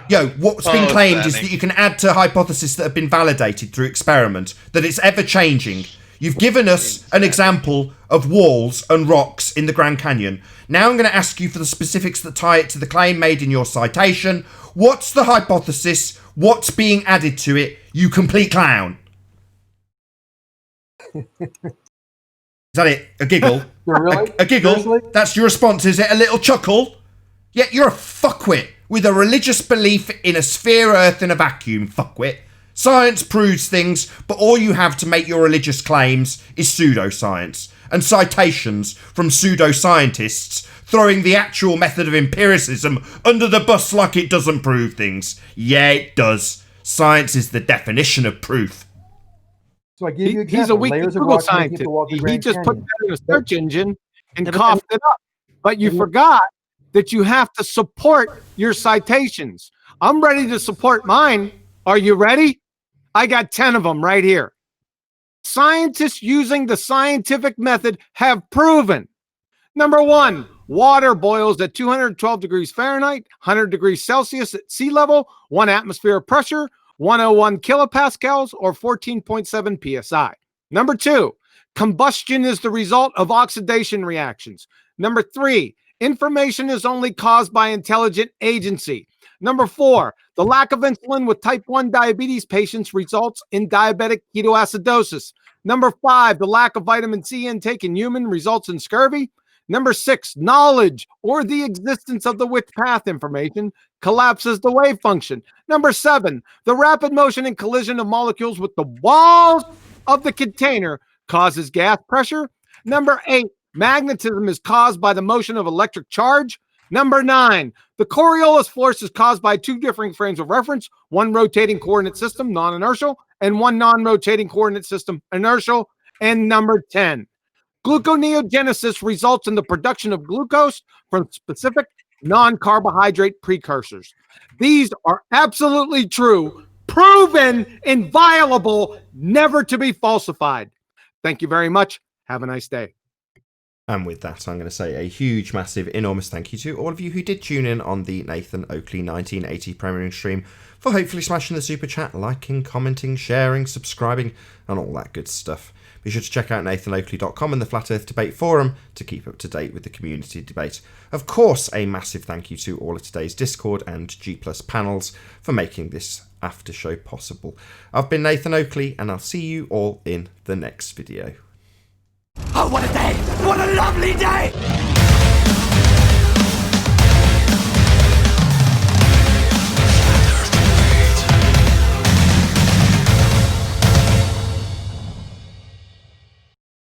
Yo, what's been claimed is that you can add to hypotheses that have been validated through experiment, that it's ever changing. You've given us an example of walls and rocks in the Grand Canyon. Now I'm going to ask you for the specifics that tie it to the claim made in your citation. What's the hypothesis? What's being added to it? You complete clown. Is that it? A giggle? Really? A giggle? Seriously? That's your response, is it? A little chuckle? Yeah, you're a fuckwit with a religious belief in a sphere Earth in a vacuum, fuckwit. Science proves things, but all you have to make your religious claims is pseudoscience and citations from pseudoscientists throwing the actual method of empiricism under the bus like it doesn't prove things. Yeah, it does. Science is the definition of proof. So I gave you He's a weak Google scientist. He just put that in a search engine and coughed it up. But you forgot that you have to support your citations. I'm ready to support mine. Are you ready? I got 10 of them right here. Scientists using the scientific method have proven. Number 1, water boils at 212 degrees Fahrenheit, 100 degrees Celsius at sea level, 1 atmosphere of pressure, 101 kilopascals, or 14.7 psi. Number 2, combustion is the result of oxidation reactions. Number 3, information is only caused by intelligent agency. Number 4, the lack of insulin with type 1 diabetes patients results in diabetic ketoacidosis. Number 5, the lack of vitamin C intake in human results in scurvy. Number 6, knowledge or the existence of the width path information collapses the wave function. Number 7, the rapid motion and collision of molecules with the walls of the container causes gas pressure. Number 8, magnetism is caused by the motion of electric charge. Number 9, the Coriolis force is caused by 2 different frames of reference, 1 rotating coordinate system, non-inertial, and 1 non-rotating coordinate system, inertial. And number 10, gluconeogenesis results in the production of glucose from specific non-carbohydrate precursors. These are absolutely true, proven, inviolable, never to be falsified. Thank you very much. Have a nice day. And with that, I'm going to say a huge, massive, enormous thank you to all of you who did tune in on the Nathan Oakley 1980 premiering stream for hopefully smashing the super chat, liking, commenting, sharing, subscribing, and all that good stuff. Be sure to check out nathanoakley.com and the Flat Earth Debate Forum to keep up to date with the community debate. Of course, a massive thank you to all of today's Discord and G+ panels for making this after show possible. I've been Nathan Oakley, and I'll see you all in the next video. Oh, what a day! What a lovely day!